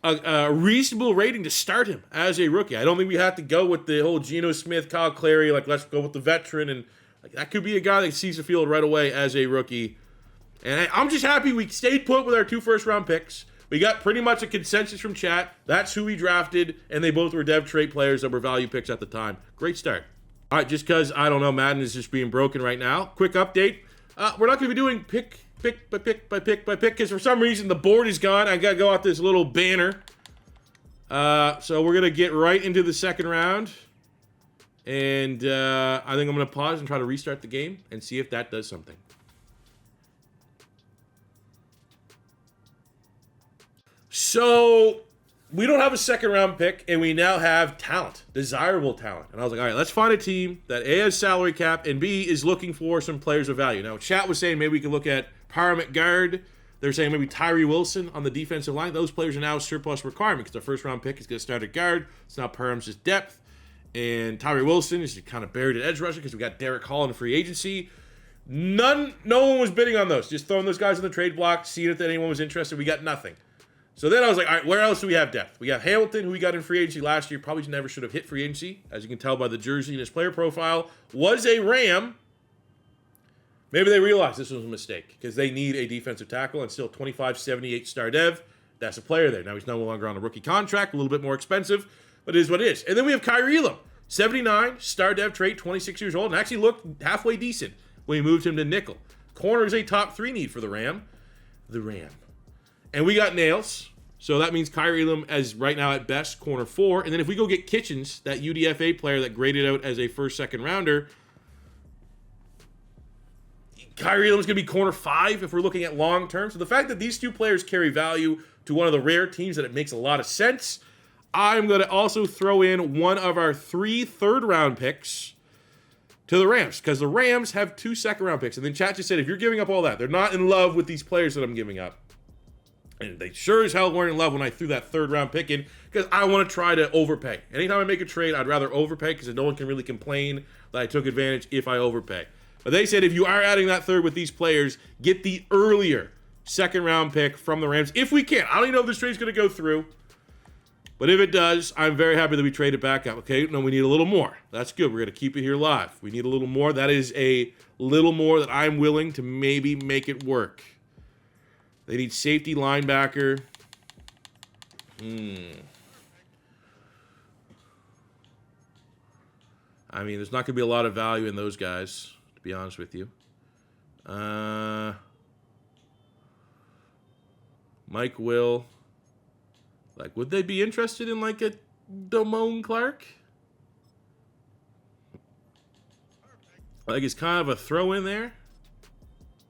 a reasonable rating to start him as a rookie. I don't think we have to go with the whole Geno Smith, Kyle Clary, like let's go with the veteran, and like that could be a guy that sees the field right away as a rookie. And I'm just happy we stayed put with our 2 first-round picks. We got pretty much a consensus from chat. That's who we drafted, and they both were dev trait players that were value picks at the time. Great start. All right, just because, I don't know, Madden is just being broken right now. Quick update. We're not going to be doing pick by pick because for some reason the board is gone. I got to go out this little banner. So we're going to get right into the second round. And I think I'm going to pause and try to restart the game and see if that does something. So we don't have a second round pick, and we now have talent, desirable talent. And I was like, all right, let's find a team that A, has salary cap, and B, is looking for some players of value. Now, chat was saying maybe we can look at Parham at guard. They're saying maybe Tyree Wilson on the defensive line. Those players are now surplus requirement because their first round pick is going to start at guard. It's now Parham's just depth. And Tyree Wilson is kind of buried at edge rusher because we got Derek Hall in free agency. No one was bidding on those. Just throwing those guys on the trade block, seeing if anyone was interested. We got nothing. So then I was like, all right, where else do we have depth? We got Hamilton, who we got in free agency last year. Probably never should have hit free agency. As you can tell by the jersey and his player profile, was a Ram. Maybe they realized this was a mistake because they need a defensive tackle and still 25-78 star dev. That's a player there. Now he's no longer on a rookie contract, a little bit more expensive, but it is what it is. And then we have Kyrie Elam, 79, star dev trait, 26 years old, and actually looked halfway decent when we moved him to nickel. Corner is a top 3 need for the Ram. And we got Nails. So that means Kyrie Elam as right now at best corner 4. And then if we go get Kitchens, that UDFA player that graded out as a first, second rounder, Kyrie Elam's going to be corner 5 if we're looking at long term. So the fact that these 2 players carry value to one of the rare teams that it makes a lot of sense, I'm going to also throw in one of our 3 third-round picks to the Rams because the Rams have 2 second-round picks. And then chat just said, if you're giving up all that, they're not in love with these players that I'm giving up. And they sure as hell weren't in love when I threw that third-round pick in because I want to try to overpay. Anytime I make a trade, I'd rather overpay because no one can really complain that I took advantage if I overpay. But they said if you are adding that third with these players, get the earlier second-round pick from the Rams if we can. I don't even know if this trade's going to go through. But if it does, I'm very happy that we traded back up. Okay, no, we need a little more. That's good. We're going to keep it here live. We need a little more. That is a little more that I'm willing to maybe make it work. They need safety linebacker. I mean, there's not going to be a lot of value in those guys, to be honest with you. Mike Will. Like, would they be interested in, like, a Damone Clark? Like, it's kind of a throw in there.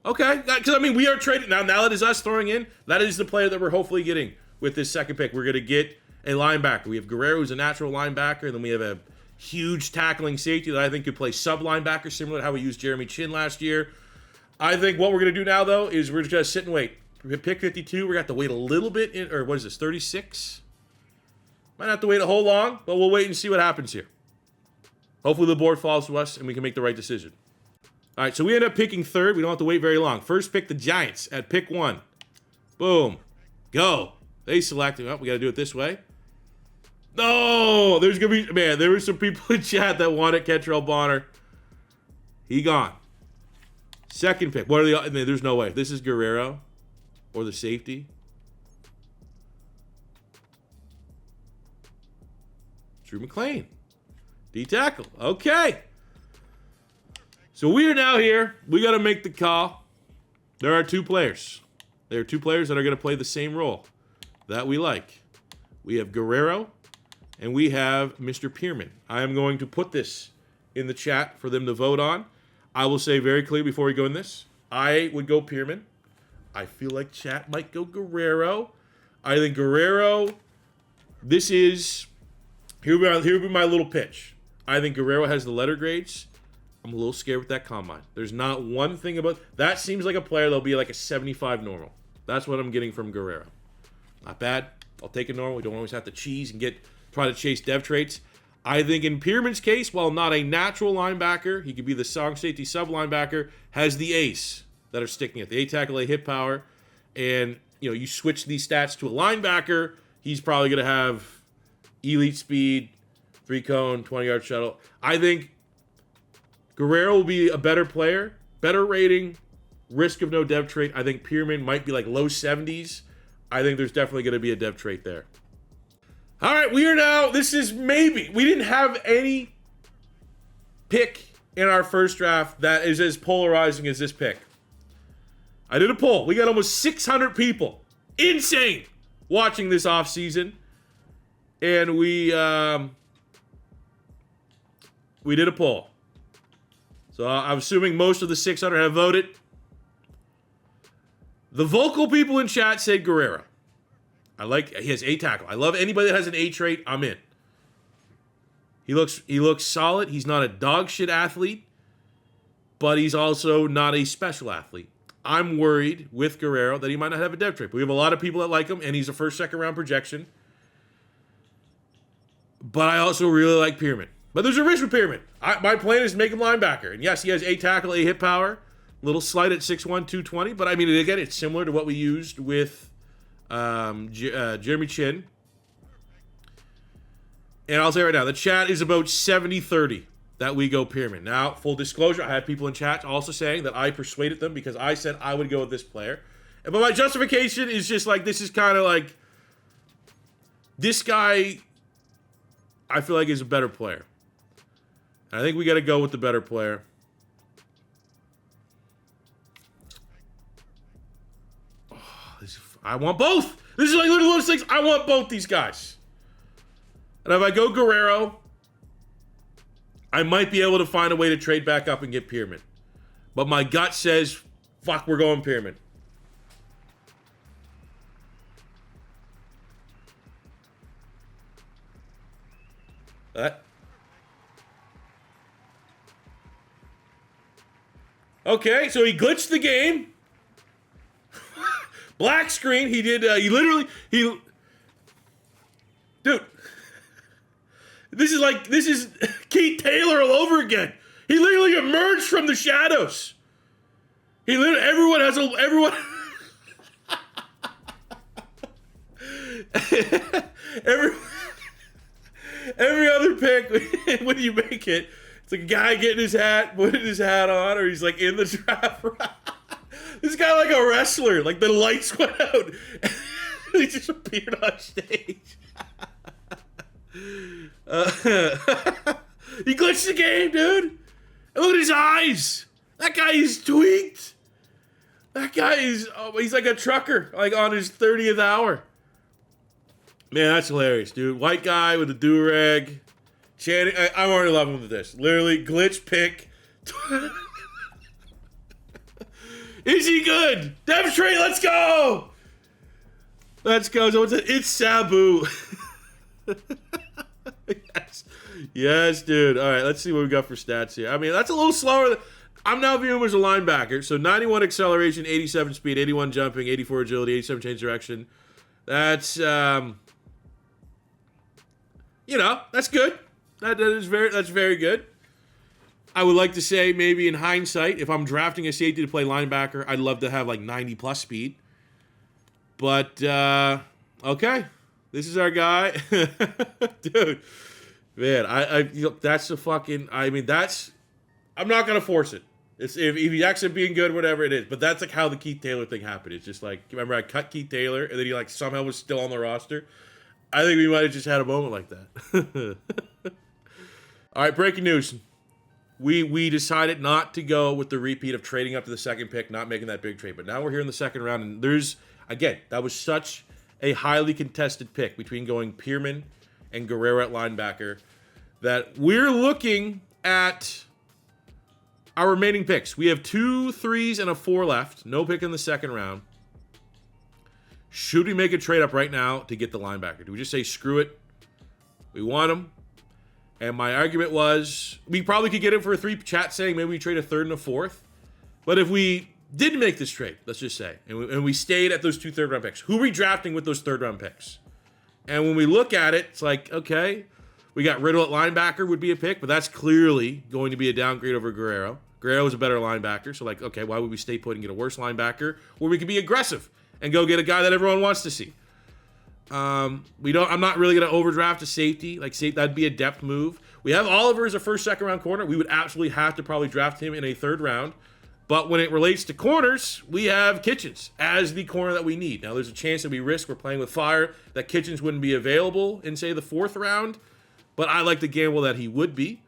Okay, because, I mean, we are trading. Now that is us throwing in. That is the player that we're hopefully getting with this second pick. We're going to get a linebacker. We have Guerrero, who's a natural linebacker, and then we have a huge tackling safety that I think could play sub-linebacker, similar to how we used Jeremy Chin last year. I think what we're going to do now, though, is we're just going to sit and wait. Pick 52, we're going to have to wait a little bit, or what is this, 36? Might have to wait a whole long, but we'll wait and see what happens here. Hopefully the board falls to us and we can make the right decision. All right, so we end up picking third. We don't have to wait very long. First pick, the Giants at pick 1. Boom. Go. They select. Oh, we got to do it this way. No, there's going to be, man, there were some people in chat that wanted Kentrell Bonner. He gone. Second pick. What are the, I mean, there's no way. This is Guerrero or the safety. Drew McClain. D-tackle. Okay. So we are now here. We got to make the call. There are two players. There are two players that are going to play the same role that we like. We have Guerrero and we have Mr. Pearman. I am going to put this in the chat for them to vote on. I will say very clearly before we go in this, I would go Pearman. I feel like chat might go Guerrero. I think Guerrero, this is, here would be my little pitch. I think Guerrero has the letter grades. I'm a little scared with that combine. There's not one thing about, that seems like a player that'll be like a 75 normal. That's what I'm getting from Guerrero. Not bad. I'll take a normal. We don't always have to cheese and try to chase dev traits. I think in Pearman's case, while not a natural linebacker, he could be the strong safety sub linebacker, has the ace that are sticking at the A tackle, A hit power, and you switch these stats to a linebacker, he's probably going to have elite speed, 3-cone, 20-yard shuttle. I think Guerrero will be a better player, better rating, risk of no dev trait. I think Pearman might be like low 70s. I think there's definitely going to be a dev trait there. All right, we are now, this is maybe, we didn't have any pick in our first draft that is as polarizing as this pick. I did a poll. We got almost 600 people, insane, watching this offseason. And we did a poll. So I'm assuming most of the 600 have voted. The vocal people in chat said Guerrero. He has A tackle. I love anybody that has an A trait, I'm in. He looks solid. He's not a dog shit athlete, but he's also not a special athlete. I'm worried with Guerrero that he might not have a dev trait. But we have a lot of people that like him, and he's a first, second round projection. But I also really like Pearman. But there's a risk with Pearman. My plan is to make him linebacker. And yes, he has A tackle, A hit power. Little slight at 6'1", 220. But I mean, again, it's similar to what we used with Jeremy Chin. And I'll say right now, the chat is about 70-30 that we go Pearman. Now, full disclosure, I had people in chat also saying that I persuaded them because I said I would go with this player. But my justification is just like, this is kind of like, this guy, I feel like is a better player. I think we got to go with the better player. I want both. This is like literally one of those things. I want both these guys. And if I go Guerrero, I might be able to find a way to trade back up and get Pearman. But my gut says, fuck, we're going Pearman. Okay, so he glitched the game. Black screen. He did. Dude. This is Keith Taylor all over again. He literally emerged from the shadows. Everyone. Every other pick, when you make it, it's like a guy putting his hat on, or he's like in the draft. This guy like a wrestler, like the lights went out. He just appeared on stage. He glitched the game, dude. And look at his eyes. That guy is tweaked. That guy is, he's like a trucker, like on his 30th hour. Man, that's hilarious, dude. White guy with a do-rag. Chanting. I'm already loving with this. Literally, glitch pick. Is he good? Demonstrate, let's go! Let's go. So it's Sabu. Yes. Yes, dude. All right, let's see what we got for stats here. I mean, that's a little slower. I'm now viewing him as a linebacker. So 91 acceleration, 87 speed, 81 jumping, 84 agility, 87 change direction. That's, that's good. That's very good. I would like to say maybe in hindsight, if I'm drafting a safety to play linebacker, I'd love to have like 90 plus speed. But, okay. This is our guy. Dude. Man, that's a fucking, I'm not going to force it. It's if he actually being good, whatever it is. But that's like how the Keith Taylor thing happened. It's just like, remember I cut Keith Taylor and then he like somehow was still on the roster. I think we might have just had a moment like that. All right, breaking news. We decided not to go with the repeat of trading up to the second pick, not making that big trade. But now we're here in the second round, and that was such a highly contested pick between going Pierman and Guerrero at linebacker that we're looking at our remaining picks. We have 2 3s and a 4 left. No pick in the second round. Should we make a trade up right now to get the linebacker? Do we just say, screw it? We want him. And my argument was, we probably could get him for a 3. Chat saying maybe we trade a 3rd and a 4th. But if we didn't make this trade, let's just say, and we stayed at those 2 third-round picks, who are we drafting with those third-round picks? And when we look at it, it's like, okay, we got Riddle at linebacker would be a pick, but that's clearly going to be a downgrade over Guerrero. Guerrero is a better linebacker, so like, okay, why would we stay put and get a worse linebacker? Or we could be aggressive and go get a guy that everyone wants to see. I'm not really going to overdraft a safety. That'd be a depth move. We have Oliver as a first, second round corner. We would absolutely have to probably draft him in a 3rd round. But when it relates to corners, we have Kitchens as the corner that we need. Now, there's a chance that we're playing with fire, that Kitchens wouldn't be available in, say, the 4th round. But I like to gamble that he would be.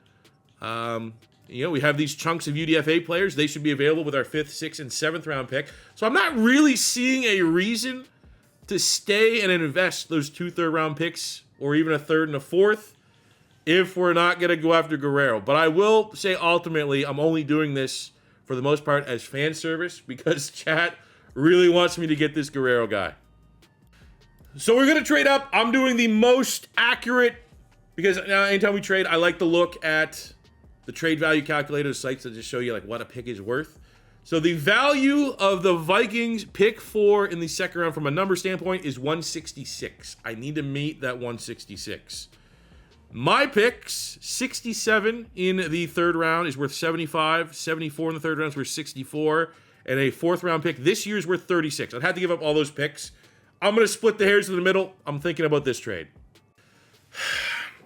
We have these chunks of UDFA players. They should be available with our 5th, 6th, and 7th round pick. So I'm not really seeing a reason to stay and invest those 2 third-round picks or even a 3rd and a 4th if we're not going to go after Guerrero. But I will say ultimately I'm only doing this for the most part as fan service because chat really wants me to get this Guerrero guy. So we're going to trade up. I'm doing the most accurate because now anytime we trade, I like to look at the trade value calculator sites that just show you like what a pick is worth. So the value of the Vikings pick 4 in the second round from a number standpoint is 166. I need to meet that 166. My picks, 67 in the 3rd round is worth 75. 74 in the 3rd round is worth 64. And a 4th round pick this year is worth 36. I'd have to give up all those picks. I'm going to split the hairs in the middle. I'm thinking about this trade.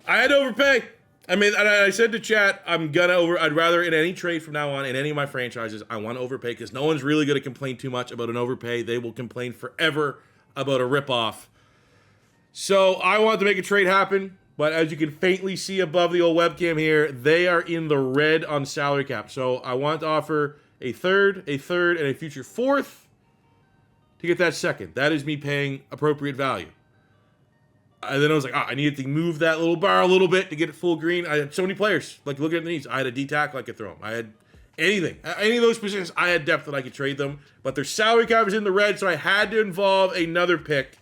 I had to overpay. I said to chat, I'd rather in any trade from now on, in any of my franchises, I want to overpay because no one's really going to complain too much about an overpay. They will complain forever about a ripoff. So I want to make a trade happen, but as you can faintly see above the old webcam here, they are in the red on salary cap. So I want to offer a 3rd, and a future 4th to get that 2nd. That is me paying appropriate value. And then I was like, I needed to move that little bar a little bit to get it full green. I had so many players. Like, look at the needs. I had a D-tackle I could throw them. I had anything. Any of those positions, I had depth that I could trade them. But their salary cap was in the red, so I had to involve another pick.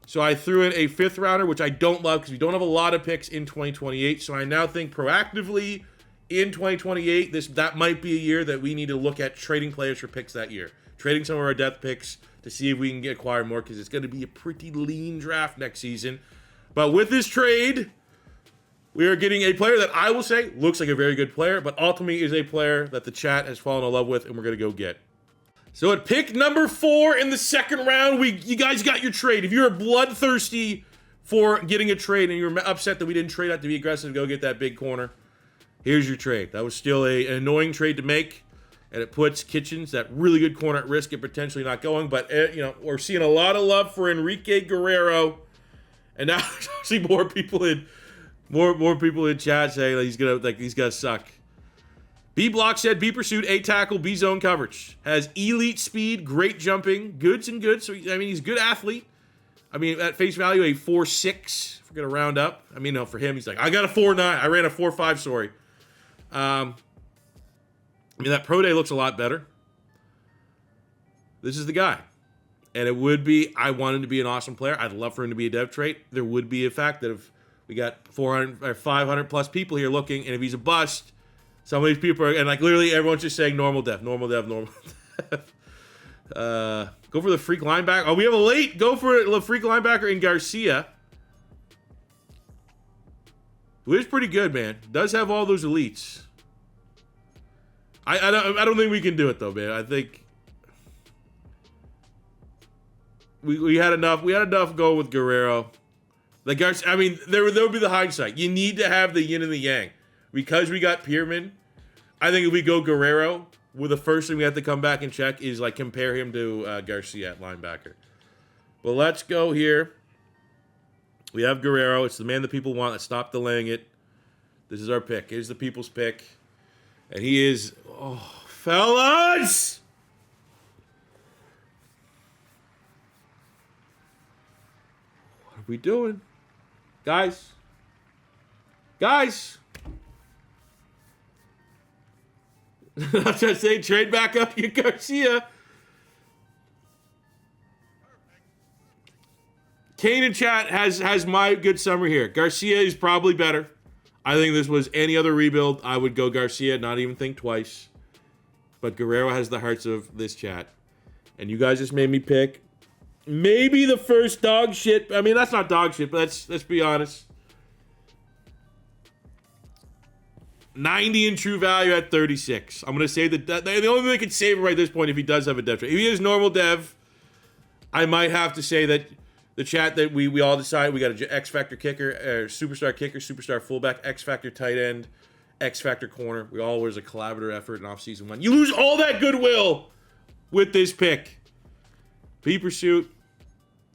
So I threw in a 5th rounder, which I don't love because we don't have a lot of picks in 2028. So I now think proactively in 2028, that might be a year that we need to look at trading players for picks that year. Trading some of our depth picks to see if we can acquire more because it's going to be a pretty lean draft next season. But with this trade, we are getting a player that I will say looks like a very good player, but ultimately is a player that the chat has fallen in love with and we're going to go get. So at pick number 4 in the 2nd round, you guys got your trade. If you're bloodthirsty for getting a trade and you're upset that we didn't trade out to be aggressive, go get that big corner. Here's your trade. That was still an annoying trade to make. And it puts Kitchens, that really good corner, at risk of potentially not going. But, we're seeing a lot of love for Enrique Guerrero. And now I see more people in chat saying he's gonna suck. B block said B pursuit, A tackle, B zone coverage. Has elite speed, great jumping, goods and goods. So he's a good athlete. I mean, at face value, a 4.6. If we're going to round up. I mean, no, for him, he's like, I got a 4.9. I ran a 4.5, sorry. I mean, that pro day looks a lot better. This is the guy. And it would be, I want him to be an awesome player. I'd love for him to be a dev trait. There would be a fact that if we got 400 or 500 plus people here looking, and if he's a bust, some of these people are, and like literally everyone's just saying normal dev, normal dev, normal dev. Go for the freak linebacker. Oh, we have a late. Go for it, the freak linebacker in Garcia. Who is pretty good, man. Does have all those elites. I don't think we can do it though, man. I think we had enough. We had enough going with Guerrero. Like Garcia, I mean, there would be the hindsight. You need to have the yin and the yang. Because we got Pierman, I think if we go Guerrero, well, the first thing we have to come back and check is like compare him to Garcia at linebacker. But let's go here. We have Guerrero. It's the man that people want. Let's stop delaying it. This is our pick. Here's the people's pick. And he is, oh, fellas! What are we doing? Guys? Guys! I'm just saying, trade back up, you Garcia. Kane in chat has my good summary here. Garcia is probably better. I think this was any other rebuild. I would go Garcia, not even think twice. But Guerrero has the hearts of this chat. And you guys just made me pick maybe the first dog shit. I mean, that's not dog shit, but let's be honest. 90 in true value at 36. I'm going to say that the only thing they could save right at this point if he does have a dev trade. If he is normal dev, I might have to say that the chat that we all decide we got an X Factor kicker, superstar fullback, X Factor tight end, X Factor corner. We all was a collaborative effort in off-season 1. You lose all that goodwill with this pick. P pursuit.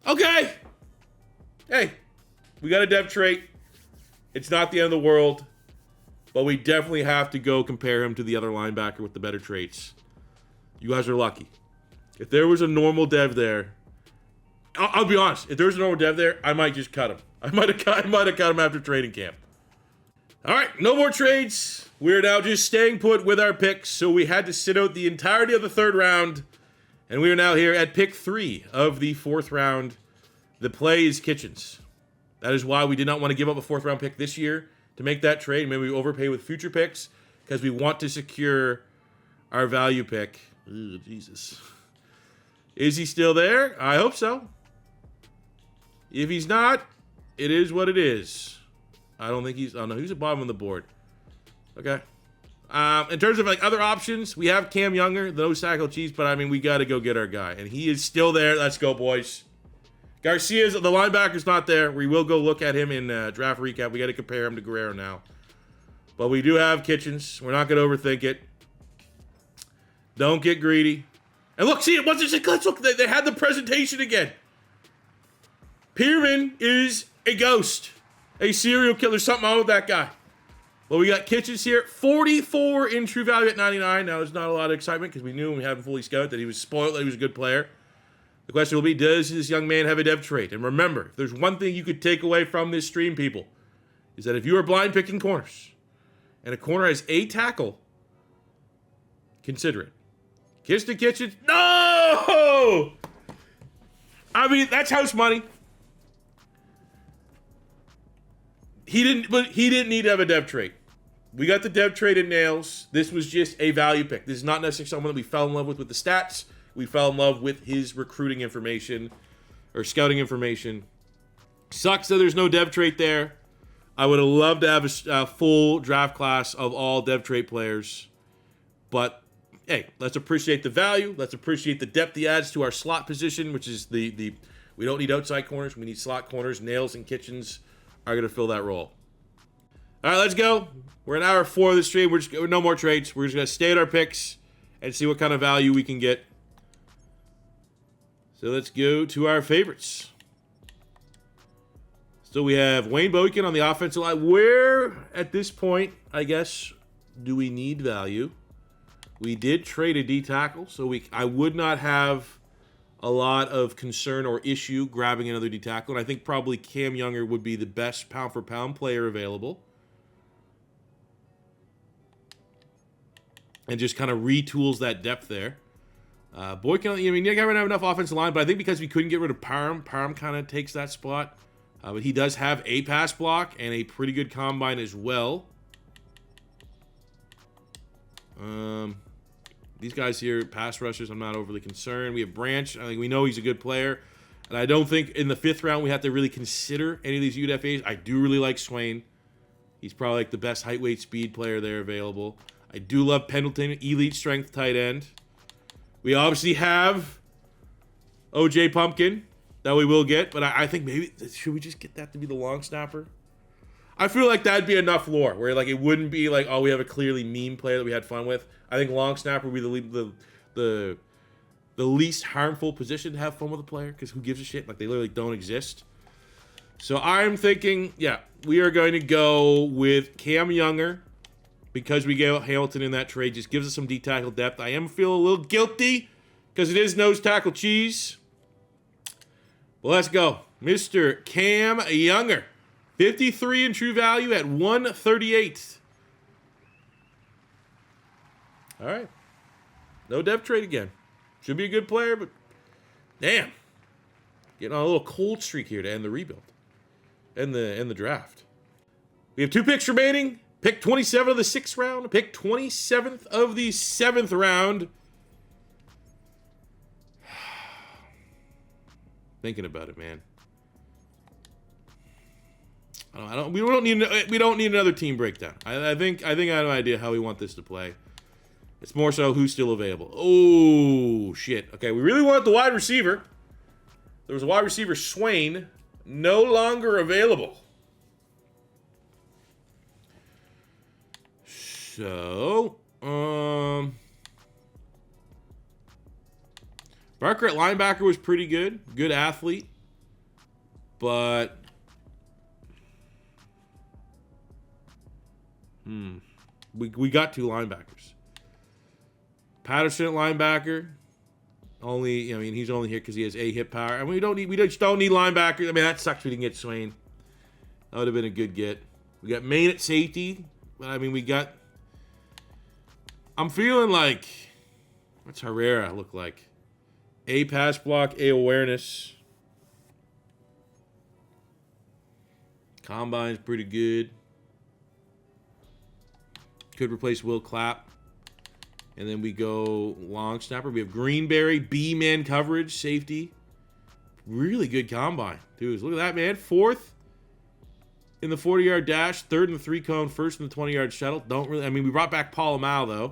Okay. Hey, we got a dev trait. It's not the end of the world. But we definitely have to go compare him to the other linebacker with the better traits. You guys are lucky. If there was a normal dev there, I'll be honest. If there was a normal dev there, I might just cut him. I might have cut him after training camp. All right, no more trades. We're now just staying put with our picks. So we had to sit out the entirety of the third round. And we are now here at pick 3 of the fourth round. The play is Kitchens. That is why we did not want to give up a fourth round pick this year. To make that trade, maybe we overpay with future picks because we want to secure our value pick. Ooh, Jesus. Is he still there? I hope so. If he's not, it is what it is. I don't think he's... Oh, no, he's at the bottom of the board. Okay. In terms of like other options, we have Cam Younger, the nose tackle cheese, but I mean, we got to go get our guy. And he is still there. Let's go, boys. Garcia's, the linebacker's not there. We will go look at him in draft recap. We got to compare him to Guerrero now. But we do have Kitchens. We're not going to overthink it. Don't get greedy. And look, see, let's look. They had the presentation again. Pierman is a ghost. A serial killer. There's something wrong with that guy. Well, we got Kitchens here. 44 in true value at 99. Now, there's not a lot of excitement because we knew when we had him fully scouted that he was spoiled, that he was a good player. The question will be, does this young man have a dev trait? And remember, if there's one thing you could take away from this stream, people, is that if you are blind picking corners, and a corner has a tackle, consider it. Kiss the Kitchens. No! I mean, that's house money. He didn't need to have a dev trait. We got the dev trait in nails. This was just a value pick. This is not necessarily someone that we fell in love with the stats. We fell in love with his recruiting information or scouting information. Sucks that there's no dev trait there. I would have loved to have a full draft class of all dev trait players. But, hey, let's appreciate the value. Let's appreciate the depth he adds to our slot position, which is the we don't need outside corners. We need slot corners. Nails and Kitchens are going to fill that role. All right, let's go. We're in hour 4 of the stream. We're just no more trades. We're just going to stay at our picks and see what kind of value we can get. So let's go to our favorites. So we have Wayne Boykin on the offensive line. Where, at this point, I guess, do we need value? We did trade a D tackle, so I would not have a lot of concern or issue grabbing another D tackle, and I think probably Cam Younger would be the best pound-for-pound player available. And just kind of retools that depth there. Boykin, I mean, you don't have enough offensive line, but I think because we couldn't get rid of Parham kind of takes that spot. But he does have a pass block and a pretty good combine as well. These guys here, pass rushers, I'm not overly concerned. We have Branch. I think we know he's a good player. And I don't think in the 5th round we have to really consider any of these UDFAs. I do really like Swain. He's probably like the best height, weight, speed player there available. I do love Pendleton, elite strength tight end. We obviously have OJ Pumpkin that we will get, but I think maybe, should we just get that to be the long snapper? I feel like that'd be enough lore, where like it wouldn't be like, oh, we have a clearly meme player that we had fun with. I think long snapper would be the least harmful position to have fun with a player, because who gives a shit? Like, they literally don't exist. So I'm thinking, yeah, we are going to go with Cam Younger, because we get Hamilton in that trade. Just gives us some D-tackle depth. I am feeling a little guilty, because it is nose tackle cheese. Well, let's go. Mr. Cam Younger. 53 in true value at 138. All right. No depth trade again. Should be a good player, but damn. Getting on a little cold streak here to end the rebuild. End the draft. We have 2 picks remaining. Pick 27 of the 6th round. Pick 27th of the 7th round. Thinking about it, man. We don't need another team breakdown. I think I have an idea how we want this to play. It's more so who's still available. Oh shit. Okay, we really want the wide receiver. There was a wide receiver, Swain, no longer available. So, Barker at linebacker was pretty good. Good athlete. But we got 2 linebackers. Patterson at linebacker. Only, I mean, he's only here because he has a hit power. And we just don't need linebackers. I mean, that sucks we didn't get Swain. That would have been a good get. We got Maine at safety. But I mean, I'm feeling like, what's Herrera look like? A pass block, A awareness. Combine's pretty good. Could replace Will Clapp. And then we go long snapper. We have Greenberry, B-man coverage, safety. Really good combine, dude. Look at that, man. 4th in the 40-yard dash, 3rd in the 3-cone, 1st in the 20-yard shuttle. We brought back Paul Amal, though.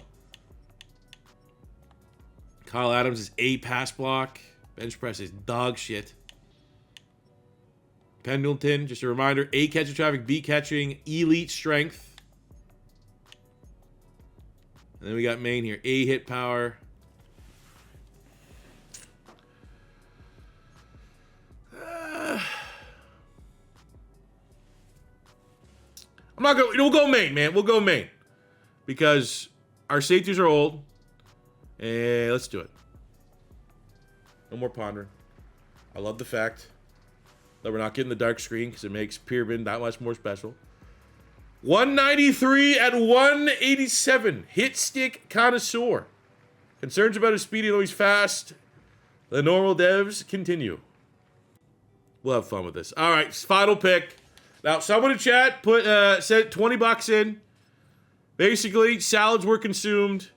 Kyle Adams is A pass block. Bench press is dog shit. Pendleton, just a reminder, A catching traffic, B catching, elite strength. And then we got Maine here, A hit power. We'll go Maine, man. We'll go Maine. Because our safeties are old. And let's do it. No more pondering. I love the fact that we're not getting the dark screen because it makes Pearman that much more special. 193 at 187. Hit stick connoisseur. Concerns about his speed, though he's fast. The normal devs continue. We'll have fun with this. All right, final pick. Now, someone in chat sent $20 in. Basically, salads were consumed.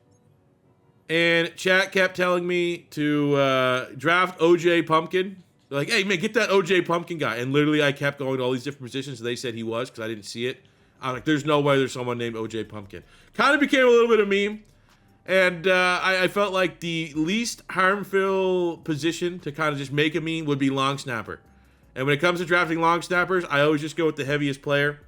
And chat kept telling me to draft OJ Pumpkin. They're like, hey, man, get that OJ Pumpkin guy. And literally, I kept going to all these different positions. And they said he was because I didn't see it. I'm like, there's no way there's someone named OJ Pumpkin. Kind of became a little bit of a meme. And I felt like the least harmful position to kind of just make a meme would be long snapper. And when it comes to drafting long snappers, I always just go with the heaviest player.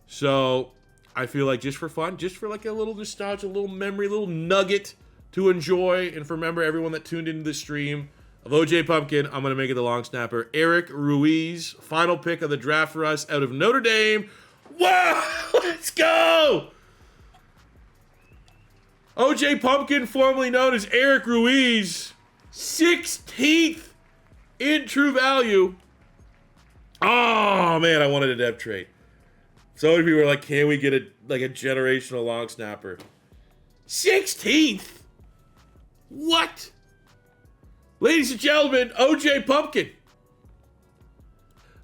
So I feel like just for fun, just for like a little nostalgia, a little memory, a little nugget to enjoy and for remember everyone that tuned into the stream of OJ Pumpkin, I'm going to make it the long snapper. Eric Ruiz, final pick of the draft for us out of Notre Dame. Wow, let's go! OJ Pumpkin, formerly known as Eric Ruiz, 16th in true value. Oh, man, I wanted a dev trade. So many people were like, can we get a generational long snapper? 16th? What? Ladies and gentlemen, OJ Pumpkin.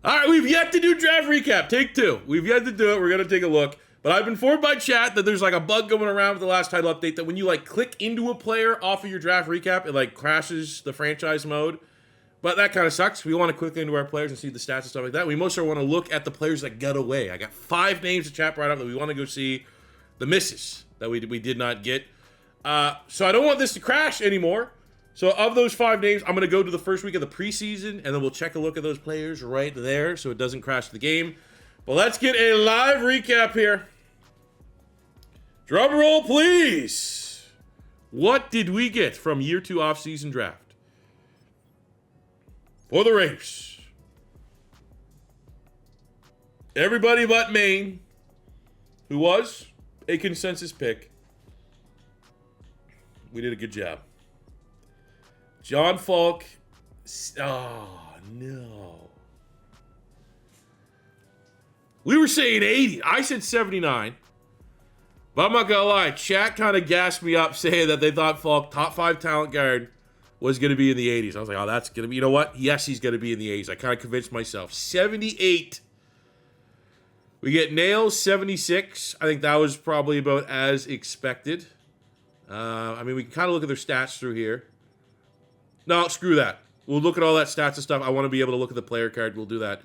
All right, we've yet to do draft recap. Take 2. We've yet to do it. We're going to take a look. But I've been informed by chat that there's like a bug going around with the last title update that when you like click into a player off of your draft recap, it like crashes the franchise mode. But that kind of sucks. We want to click into our players and see the stats and stuff like that. We mostly want to look at the players that got away. I got 5 names to chat brought up that we want to go see. The misses that we did not get. So I don't want this to crash anymore. So of those 5 names, I'm going to go to the first week of the preseason, and then we'll check a look at those players right there so it doesn't crash the game. But let's get a live recap here. Drum roll, please. What did we get from year 2 offseason draft? For the Raiders. Everybody but Maine, who was a consensus pick. We did a good job. John Falk. Oh, no. We were saying 80. I said 79. But I'm not going to lie. Chat kind of gassed me up saying that they thought Falk, top 5 talent guard, was going to be in the 80s. I was like, oh, that's going to be, you know what? Yes, he's going to be in the 80s. I kind of convinced myself. 78. We get Nails, 76. I think that was probably about as expected. I mean, we can kind of look at their stats through here. No, screw that. We'll look at all that stats and stuff. I want to be able to look at the player card. We'll do that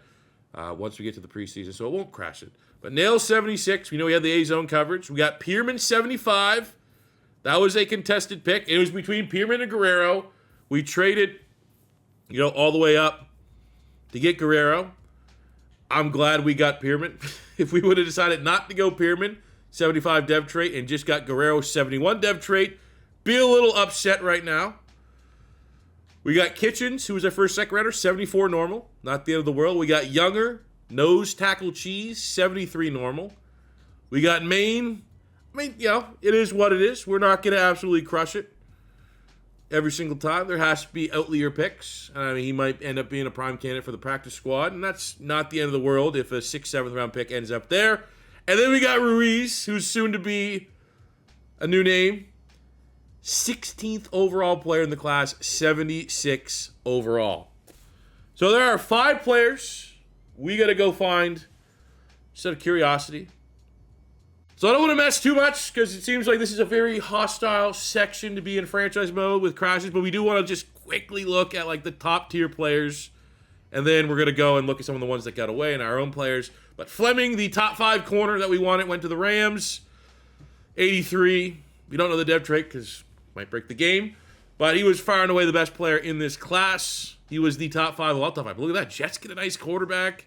once we get to the preseason, so it won't crash it. But Nails, 76. We know we had the A-zone coverage. We got Pierman, 75. That was a contested pick. It was between Pierman and Guerrero. We traded, all the way up to get Guerrero. I'm glad we got Pierman. If we would have decided not to go Pierman, 75 dev trait, and just got Guerrero, 71 dev trait, be a little upset right now. We got Kitchens, who was our first second rounder, 74 normal. Not the end of the world. We got Younger, nose tackle cheese, 73 normal. We got Maine. I mean, it is what it is. We're not going to absolutely crush it every single time. There has to be outlier picks. I mean, he might end up being a prime candidate for the practice squad, and that's not the end of the world if a 6th, 7th round pick ends up there. And then we got Ruiz, who's soon to be a new name. 16th overall player in the class, 76 overall. So there are 5 players we got to go find just out of curiosity. So I don't want to mess too much because it seems like this is a very hostile section to be in franchise mode with crashes, but we do want to just quickly look at like the top tier players, and then we're going to go and look at some of the ones that got away and our own players. But Fleming, the top 5 corner that we wanted, went to the Rams. 83. We don't know the dev trait because might break the game, but he was far and away the best player in this class. He was the top 5 of all top 5. Look at that. Jets get a nice quarterback.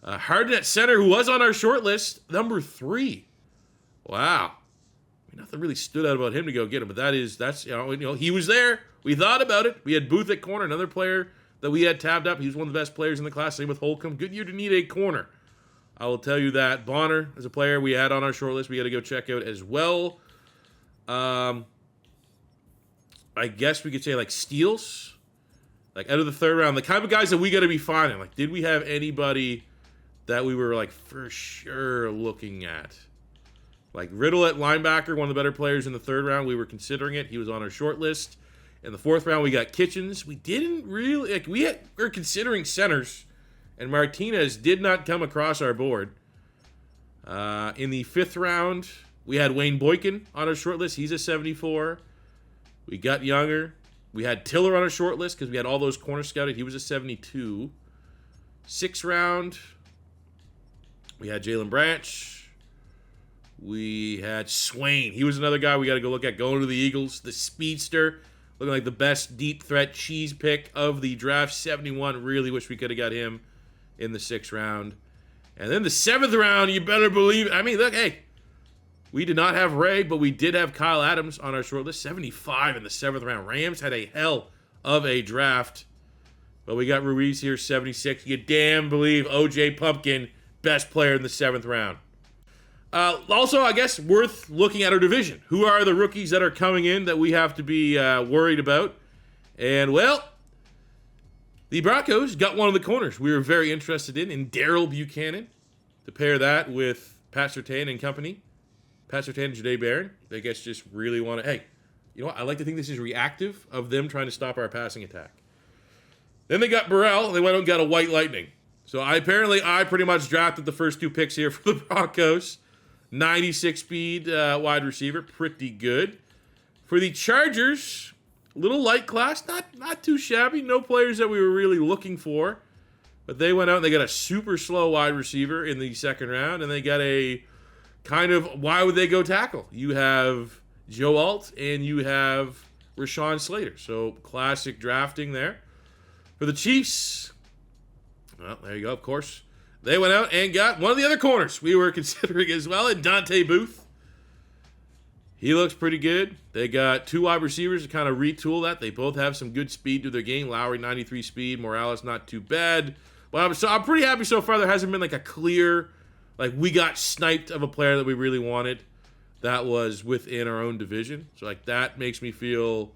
Harden at center, who was on our short list, number 3. Wow. I mean, nothing really stood out about him to go get him, but that's he was there. We thought about it. We had Booth at corner, another player that we had tabbed up. He was one of the best players in the class. Same with Holcomb. Good year to need a corner. I will tell you that. Bonner is a player we had on our short list. We got to go check out as well. I guess we could say like steals, like out of the 3rd round, the kind of guys that we got to be finding. Like, did we have anybody that we were like for sure looking at? Like Riddle at linebacker, one of the better players in the 3rd round. We were considering it. He was on our short list. In the 4th round, we got Kitchens. We didn't really like. We were considering centers, and Martinez did not come across our board. In the 5th round, we had Wayne Boykin on our short list. He's a 74. We got Younger. We had Tiller on our short list because we had all those corners scouted. He was a 72. 6th round, we had Jalen Branch. We had Swain. He was another guy we got to go look at. Going to the Eagles. The speedster. Looking like the best deep threat cheese pick of the draft. 71. Really wish we could have got him in the 6th round. And then the 7th round, you better believe it. I mean, look, hey. We did not have Ray, but we did have Kyle Adams on our short list. 75 in the 7th round. Rams had a hell of a draft. But we got Ruiz here, 76. You damn believe OJ Pumpkin, best player in the 7th round. Also, I guess worth looking at our division. Who are the rookies that are coming in that we have to be worried about? And, well, the Broncos got one of the corners we were very interested in Daryl Buchanan, to pair that with Pat Surtain and company. Pat Surtain and Jahdae Barron. They guess just really want to, hey, you know what? I like to think this is reactive of them trying to stop our passing attack. Then they got Burrell. They went out and got a White Lightning. So I pretty much drafted the first 2 picks here for the Broncos. 96 speed wide receiver. Pretty good. For the Chargers, little light class. Not too shabby. No players that we were really looking for. But they went out and they got a super slow wide receiver in the second round. And they got a kind of, why would they go tackle? You have Joe Alt and you have Rashawn Slater. So classic drafting there. For the Chiefs, well, there you go, of course. They went out and got one of the other corners we were considering as well, in Dante Booth. He looks pretty good. They got 2 wide receivers to kind of retool that. They both have some good speed to their game. Lowry, 93 speed. Morales, not too bad. But I'm pretty happy so far. There hasn't been like a clear, like we got sniped of a player that we really wanted that was within our own division. So like that makes me feel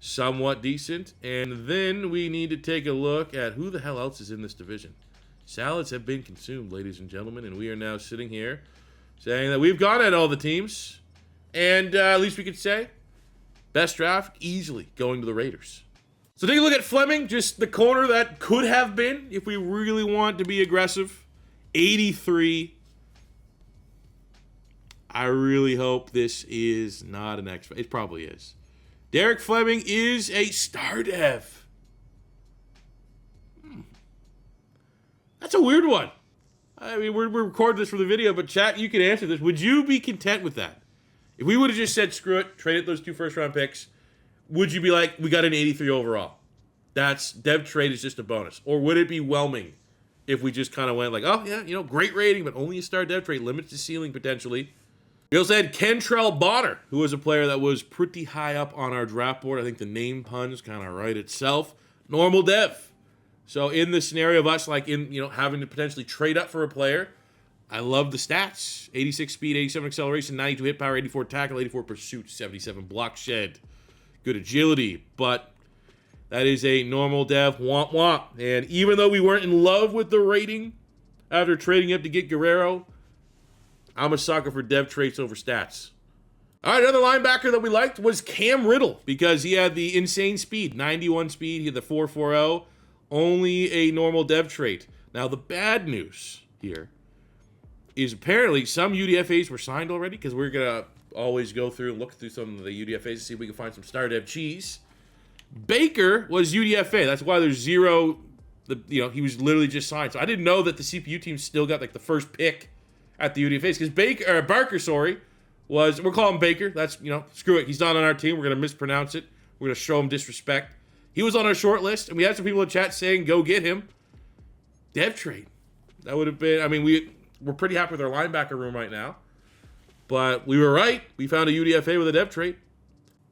somewhat decent. And then we need to take a look at who the hell else is in this division. Salads have been consumed, ladies and gentlemen, and we are now sitting here saying that we've gone at all the teams. And at least we could say, best draft easily going to the Raiders. So take a look at Fleming, just the corner that could have been if we really want to be aggressive. 83. I really hope this is not an X. It probably is. Derek Fleming is a star dev. That's a weird one. I mean, we're recording this for the video, but chat, you can answer this. Would you be content with that? If we would have just said, screw it, traded those 2 first-round picks, would you be like, we got an 83 overall? That's, dev trade is just a bonus. Or would it be whelming if we just kind of went like, oh, yeah, you know, great rating, but only a star dev trade, limits the ceiling potentially. We also had Kentrell Bonner, who was a player that was pretty high up on our draft board. I think the name pun's kind of right itself. Normal dev. So in the scenario of us, like in, you know, having to potentially trade up for a player, I love the stats. 86 speed, 87 acceleration, 92 hit power, 84 tackle, 84 pursuit, 77 block shed. Good agility, but that is a normal dev. Womp womp. And even though we weren't in love with the rating after trading up to get Guerrero, I'm a sucker for dev traits over stats. All right, another linebacker that we liked was Cam Riddle because he had the insane speed, 91 speed. He had the 4.40, only a normal dev trait. Now, the bad news here is apparently some UDFAs were signed already because we're going to always go through and look through some of the UDFAs to see if we can find some star dev cheese. Baker was UDFA. That's why there's 0, he was literally just signed. So I didn't know that the CPU team still got like the first pick at the UDFAs because Barker, we're calling him Baker. That's, screw it. He's not on our team. We're going to mispronounce it. We're going to show him disrespect. He was on our short list, and we had some people in chat saying, go get him. Dev trade. That would have been, we're pretty happy with our linebacker room right now. But we were right. We found a UDFA with a dev trait.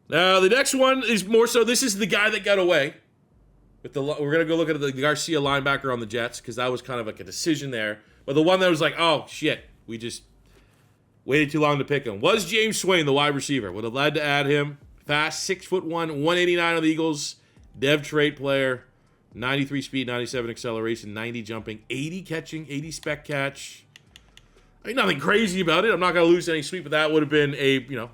Now, the next one is more so, this is the guy that got away. We're going to go look at the Garcia linebacker on the Jets, because that was kind of like a decision there. But the one that was like, oh, shit, we just waited too long to pick him, was James Swain, the wide receiver. Would have led to add him. Fast, 6'1", 189 on the Eagles. Dev trait player. 93 speed, 97 acceleration, 90 jumping, 80 catching, 80 spec catch. Nothing crazy about it. I'm not going to lose any sweep, but that would have been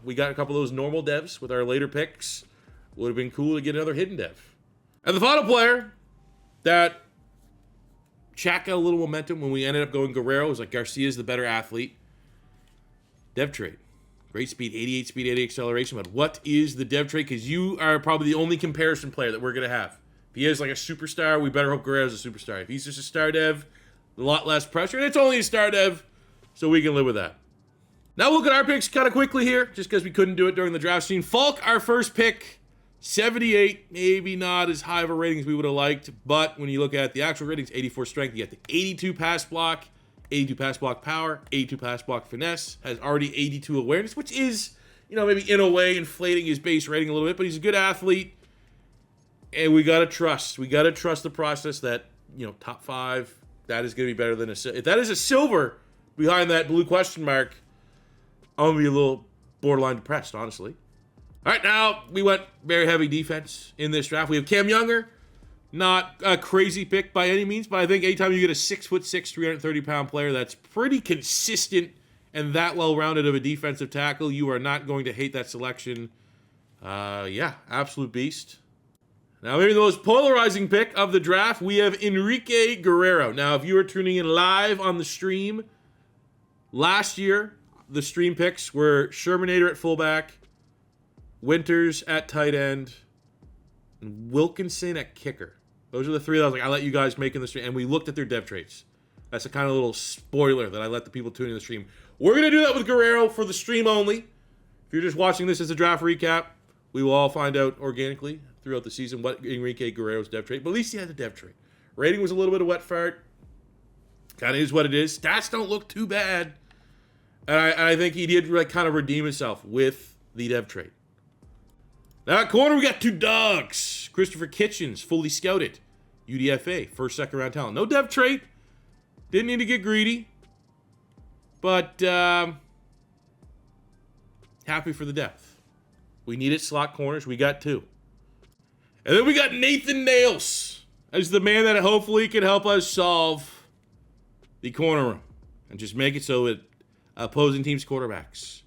we got a couple of those normal devs with our later picks. Would have been cool to get another hidden dev. And the final player that Shaq got a little momentum when we ended up going Guerrero was like Garcia's the better athlete. Dev trait. Great speed, 88 speed, 80 acceleration. But what is the dev trait? Because you are probably the only comparison player that we're going to have. If he is like a superstar, we better hope Guerrero's a superstar. If he's just a star dev, a lot less pressure. And it's only a star dev, so we can live with that. Now we'll look at our picks kind of quickly here, just because we couldn't do it during the draft scene. Falk, our first pick, 78. Maybe not as high of a rating as we would have liked, but when you look at the actual ratings, 84 strength, you got the 82 pass block, 82 pass block power, 82 pass block finesse, has already 82 awareness, which is, maybe in a way inflating his base rating a little bit, but he's a good athlete. And we got to trust. We got to trust the process that, top 5, that is going to be better than a silver. If that is a silver behind that blue question mark, I'm going to be a little borderline depressed, honestly. All right, now we went very heavy defense in this draft. We have Cam Younger. Not a crazy pick by any means, but I think anytime you get a 6'6", 330-pound player that's pretty consistent and that well-rounded of a defensive tackle, you are not going to hate that selection. Yeah, absolute beast. Now, maybe the most polarizing pick of the draft, we have Enrique Guerrero. Now, if you were tuning in live on the stream, last year, the stream picks were Shermanator at fullback, Winters at tight end, and Wilkinson at kicker. Those are the three that I was like, I let you guys make in the stream. And we looked at their dev traits. That's a kind of little spoiler that I let the people tune in the stream. We're going to do that with Guerrero for the stream only. If you're just watching this as a draft recap, we will all find out organically throughout the season what Enrique Guerrero's dev trait. But at least he had a dev trait. Rating was a little bit of wet fart. Kind of is what it is. Stats don't look too bad. And I think he did kind of redeem himself with the dev trait. Now at corner, we got two dogs. Christopher Kitchens, fully scouted. UDFA, first, second round talent. No dev trait. Didn't need to get greedy. But happy for the depth. We needed slot corners. We got two. And then we got Nathan Nails as the man that hopefully can help us solve the corner room. And just make it so that opposing teams' quarterbacks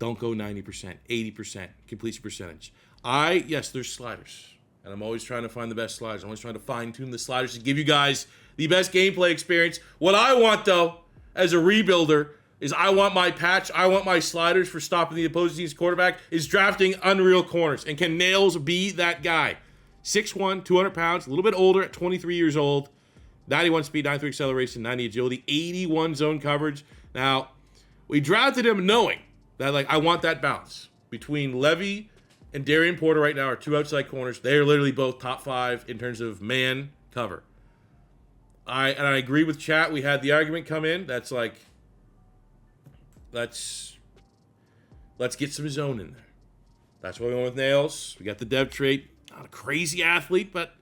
don't go 90%, 80% completion percentage. Yes, there's sliders. And I'm always trying to find the best sliders. I'm always trying to fine-tune the sliders to give you guys the best gameplay experience. What I want, though, as a rebuilder, is I want my patch, I want my sliders for stopping the opposing team's quarterback, is drafting unreal corners. And can Nails be that guy? 6'1", 200 pounds, a little bit older at 23 years old. 91 speed, 93 acceleration, 90 agility, 81 zone coverage. Now, we drafted him knowing that, I want that balance between Levy and Darian Porter right now are two outside corners. They are literally both top 5 in terms of man cover. I agree with chat. We had the argument come in. That's let's get some zone in there. That's what we went with Nails. We got the dev trait. Not a crazy athlete, but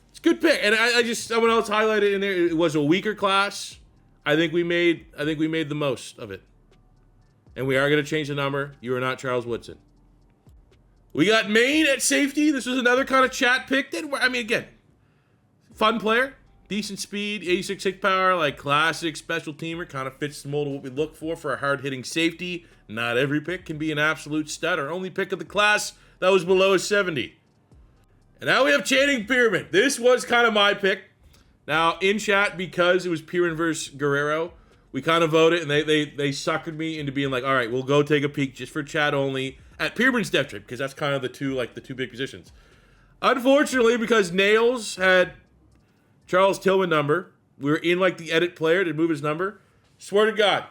it's a good pick. And someone else highlighted in there. It was a weaker class. I think we made the most of it. And we are going to change the number. You are not Charles Woodson. We got Maine at safety. This was another kind of chat pick. Again, fun player. Decent speed, 86 kick power, classic special teamer. Kind of fits the mold of what we look for a hard-hitting safety. Not every pick can be an absolute stud. Our only pick of the class that was below a 70. And now we have Channing Pierman. This was kind of my pick. Now, in chat, because it was Pierman versus Guerrero, we kind of voted, and they suckered me into being like, all right, we'll go take a peek just for chat only at Pierman's depth chart, because that's kind of the two big positions. Unfortunately, because Nails had Charles Tillman number, we were in the edit player to move his number. Swear to God,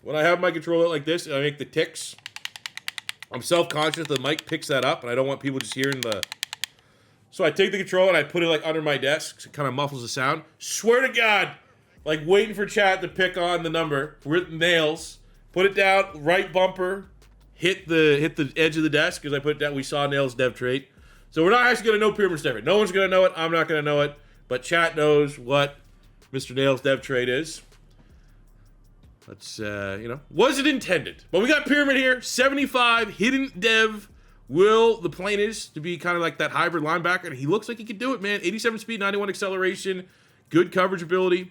when I have my controller like this and I make the ticks, I'm self-conscious the mic picks that up, and I don't want people just hearing the... So I take the controller and I put it under my desk, so it kind of muffles the sound. Swear to God, waiting for chat to pick on the number with Nails, put it down, right bumper, hit the edge of the desk because I put it down. We saw Nails' dev trait. So we're not actually going to know Pierman's dev trait. No one's going to know it. I'm not going to know it. But chat knows what Mr. Nails' dev trait is. Let's, was it intended? But we got Pierman here, 75, hidden dev. Will the plan is to be kind of that hybrid linebacker. And he looks like he could do it, man. 87 speed, 91 acceleration, good coverage ability.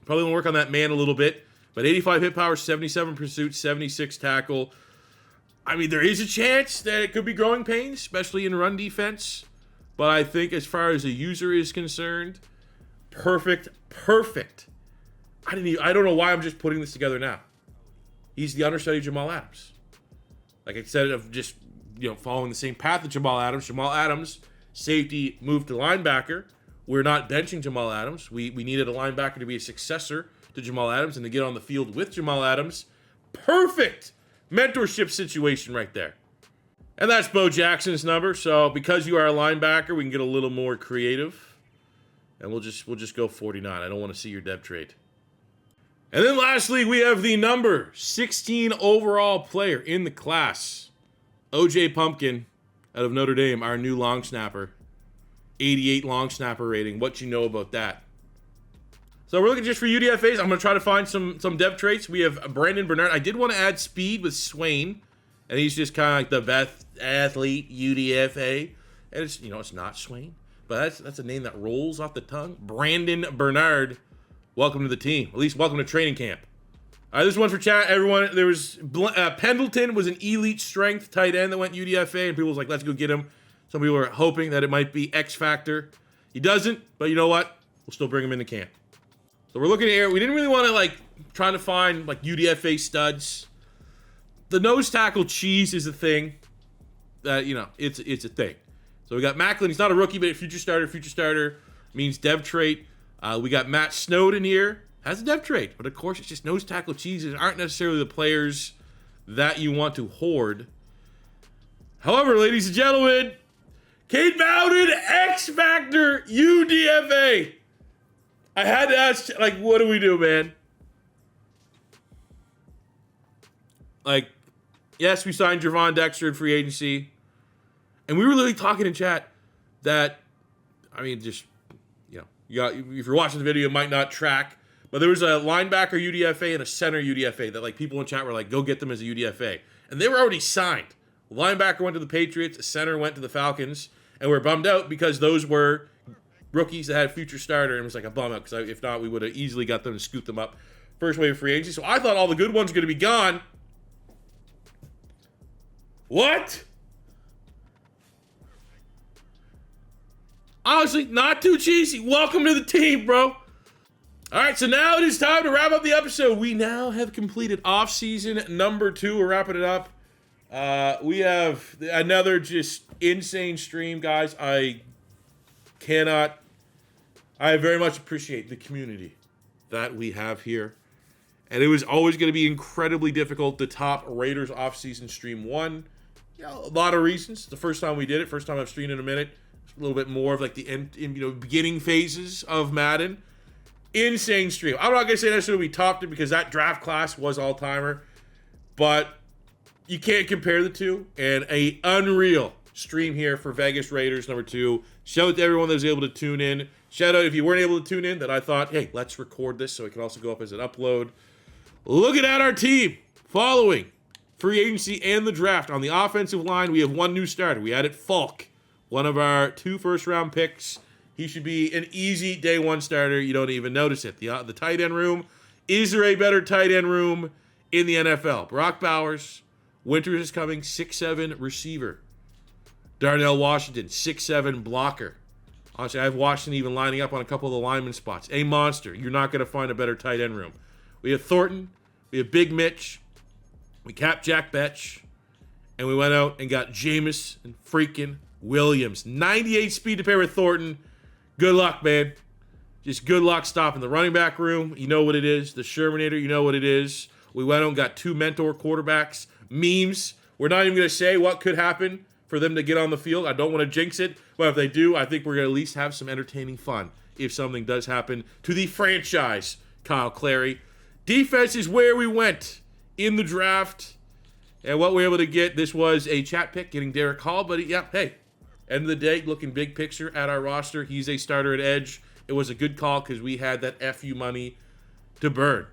Probably going to work on that man a little bit. But 85 hit power, 77 pursuit, 76 tackle. There is a chance that it could be growing pains, especially in run defense. But I think as far as the user is concerned, perfect. I don't know why I'm just putting this together now. He's the understudy Jamal Adams. Like I said, of just following the same path of Jamal Adams. Jamal Adams, safety, moved to linebacker. We're not benching Jamal Adams. We needed a linebacker to be a successor to Jamal Adams and to get on the field with Jamal Adams. Perfect mentorship situation right there. And that's Bo Jackson's number. So because you are a linebacker, we can get a little more creative. And we'll just go 49. I don't want to see your depth trait. And then lastly, we have the number 16 overall player in the class. OJ Pumpkin out of Notre Dame, our new long snapper. 88 long snapper rating. What you know about that? So we're looking just for UDFAs. I'm going to try to find some depth traits. We have Brandon Bernard. I did want to add speed with Swain And he's just kind of like the best athlete, UDFA. And it's, it's not Swain, but that's a name that rolls off the tongue. Brandon Bernard, welcome to the team. At least welcome to training camp. All right, this one's for chat, everyone. There was Pendleton was an elite strength tight end that went UDFA, and people was like, let's go get him. Some people were hoping that it might be X Factor. He doesn't, but you know what? We'll still bring him into camp. So we're looking here. We didn't really want to trying to find UDFA studs. The nose tackle cheese is a thing that, it's a thing. So we got Macklin. He's not a rookie, but a future starter. Future starter means dev trait. We got Matt Snowden here. Has a dev trait, but of course it's just nose tackle cheeses aren't necessarily the players that you want to hoard. However, ladies and gentlemen, Cade Bowden, X Factor, UDFA. I had to ask, what do we do, man? Yes, we signed Javon Dexter in free agency. And we were literally talking in chat that, if you're watching the video, it might not track. But there was a linebacker UDFA and a center UDFA that people in chat were like, go get them as a UDFA. And they were already signed. The linebacker went to the Patriots, the center went to the Falcons, and we're bummed out because those were rookies that had future starter, and it was like a bum out because if not, we would have easily got them and scooped them up first wave of free agency. So I thought all the good ones were going to be gone. What? Honestly, not too cheesy. Welcome to the team, bro. All right, so now it is time to wrap up the episode. We now have completed off-season number 2. We're wrapping it up. We have another just insane stream, guys. I very much appreciate the community that we have here. And it was always going to be incredibly difficult to top Raiders off-season stream 1. A lot of reasons. The first time we did it, first time I've streamed in a minute. A little bit more of the end, beginning phases of Madden. Insane stream. I'm not going to say necessarily we topped it because that draft class was all-timer. But you can't compare the two. And a unreal stream here for Vegas Raiders number 2. Shout out to everyone that was able to tune in. Shout out if you weren't able to tune in that I thought, hey, let's record this so it can also go up as an upload. Looking at our team following free agency and the draft. On the offensive line, we have one new starter. We added Falk, one of our 2 first-round picks. He should be an easy day 1 starter. You don't even notice it. The tight end room. Is there a better tight end room in the NFL? Brock Bowers. Winters is coming. 6'7" receiver. Darnell Washington. 6'7" blocker. Honestly, I have Washington even lining up on a couple of the lineman spots. A monster. You're not going to find a better tight end room. We have Thornton. We have Big Mitch. We capped Jack Betch. And we went out and got Jameis and freaking Williams. 98 speed to pair with Thornton. Good luck, man. Just good luck stopping the running back room. You know what it is. The Shermanator, you know what it is. We went out and got 2 mentor quarterbacks. Memes. We're not even going to say what could happen for them to get on the field. I don't want to jinx it. But if they do, I think we're going to at least have some entertaining fun if something does happen to the franchise, Kyle Clary. Defense is where we went in the draft. And what we were able to get, this was a chat pick, getting Derek Hall. But, hey, end of the day, looking big picture at our roster. He's a starter at edge. It was a good call because we had that FU money to burn.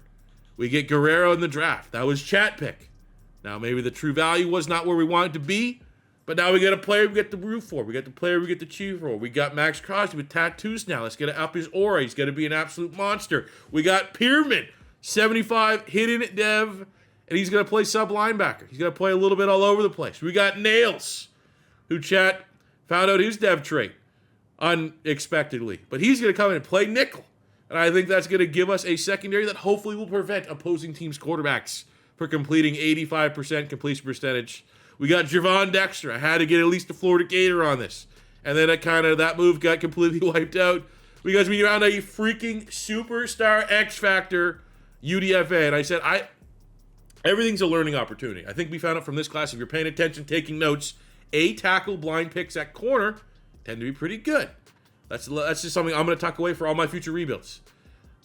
We get Guerrero in the draft. That was chat pick. Now, maybe the true value was not where we wanted to be, but now we got a player we get to root for. We got the player we get to cheer for. We got Maxx Crosby with tattoos now. Let's get to up his aura. He's going to be an absolute monster. We got Pierman, 75, hidden dev, and he's going to play sub linebacker. He's going to play a little bit all over the place. We got Nails, who chat found out his dev trait unexpectedly, but he's going to come in and play nickel. And I think that's going to give us a secondary that hopefully will prevent opposing teams' quarterbacks for completing 85% completion percentage. We got Javon Dexter. I had to get at least a Florida Gator on this. And then that move got completely wiped out because we found a freaking superstar X Factor UDFA. And I said, everything's a learning opportunity. I think we found it from this class. If you're paying attention, taking notes, tackle blind picks at corner tend to be pretty good. That's just something I'm going to tuck away for all my future rebuilds.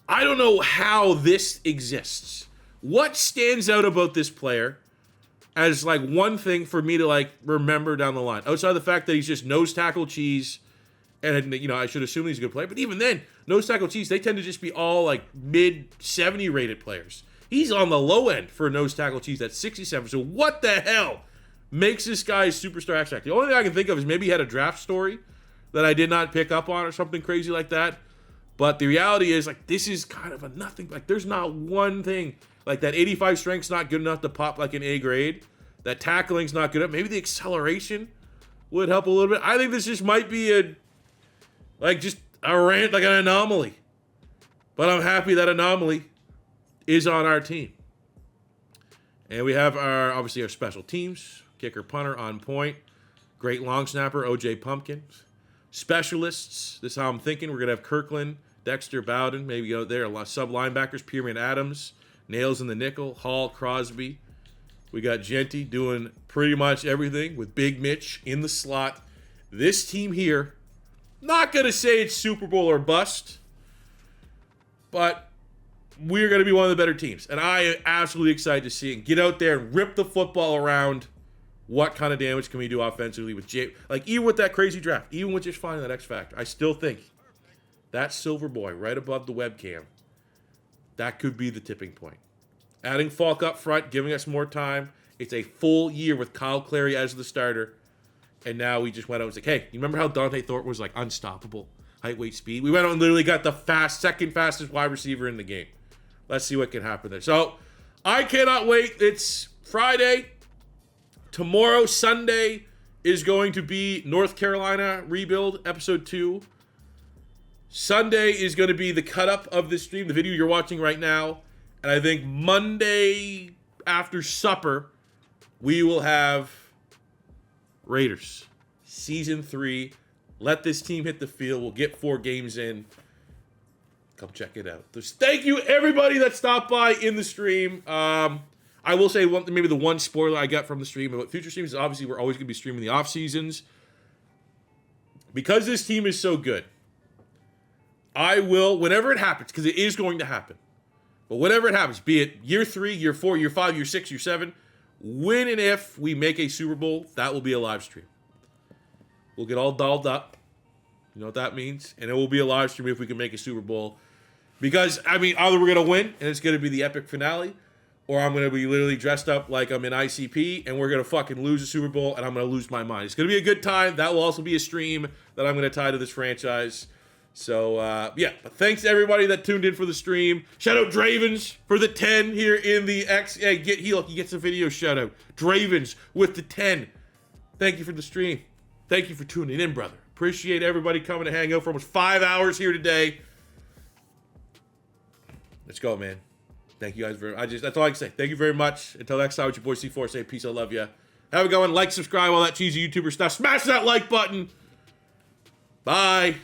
I don't know how this exists. What stands out about this player as one thing for me to remember down the line? Outside of the fact that he's just nose tackle cheese, and I should assume he's a good player. But even then, nose tackle cheese, they tend to just be all mid 70 rated players. He's on the low end for nose tackle cheese at 67. So what the hell makes this guy a superstar X Factor. The only thing I can think of is maybe he had a draft story that I did not pick up on or something crazy like that. But the reality is, like, this is kind of a nothing. Like, there's not one thing. Like, that 85 strength's not good enough to pop like an A grade. That tackling's not good enough. Maybe the acceleration would help a little bit. I think this just might be just a rant, like an anomaly. But I'm happy that anomaly is on our team. And we have obviously our special teams. Kicker, punter on point. Great long snapper, OJ Pumpkins. Specialists, this is how I'm thinking. We're going to have Kirkland, Dexter, Bowden, maybe go there. A lot of sub-linebackers, Pierman Adams, Nails in the nickel, Hall, Crosby. We got Jeanty doing pretty much everything with Big Mitch in the slot. This team here, not going to say it's Super Bowl or bust, but we're going to be one of the better teams. And I am absolutely excited to see it. Get out there and rip the football around. What kind of damage can we do offensively with Jay? Like, even with that crazy draft, even with just finding that X Factor, I still think that silver boy right above the webcam, that could be the tipping point. Adding Falk up front, giving us more time. It's a full year with Kyle Clary as the starter. And now we just went out and was like, hey, you remember how Dante Thornton was like unstoppable? Height, weight, speed. We went out and literally got the second fastest wide receiver in the game. Let's see what can happen there. So I cannot wait. It's Friday. Tomorrow, Sunday, is going to be North Carolina Rebuild, Episode 2. Sunday is going to be the cut-up of this stream, the video you're watching right now. And I think Monday after supper, we will have Raiders. Season 3. Let this team hit the field. We'll get 4 games in. Come check it out. Thank you, everybody that stopped by in the stream. I will say maybe the one spoiler I got from the stream about future streams is obviously we're always going to be streaming the off seasons. Because this team is so good, I will, whenever it happens, because it is going to happen, but whenever it happens, be it year 3, year 4, year 5, year 6, year 7, when and if we make a Super Bowl, that will be a live stream. We'll get all dolled up. You know what that means? And it will be a live stream if we can make a Super Bowl. Because, I mean, either we're going to win, and it's going to be the epic finale, or I'm going to be literally dressed up like I'm in ICP, and we're going to fucking lose the Super Bowl, and I'm going to lose my mind. It's going to be a good time. That will also be a stream that I'm going to tie to this franchise. So, yeah. But thanks to everybody that tuned in for the stream. Shout out Dravens for the 10 here in the X. Hey, he gets a video shout out. Dravens with the 10. Thank you for the stream. Thank you for tuning in, brother. Appreciate everybody coming to hang out for almost 5 hours here today. Let's go, man. Thank you guys very much. That's all I can say. Thank you very much. Until next time, with your boy C4. Say peace. I love you. Have a good one. Like, subscribe, all that cheesy YouTuber stuff. Smash that like button. Bye.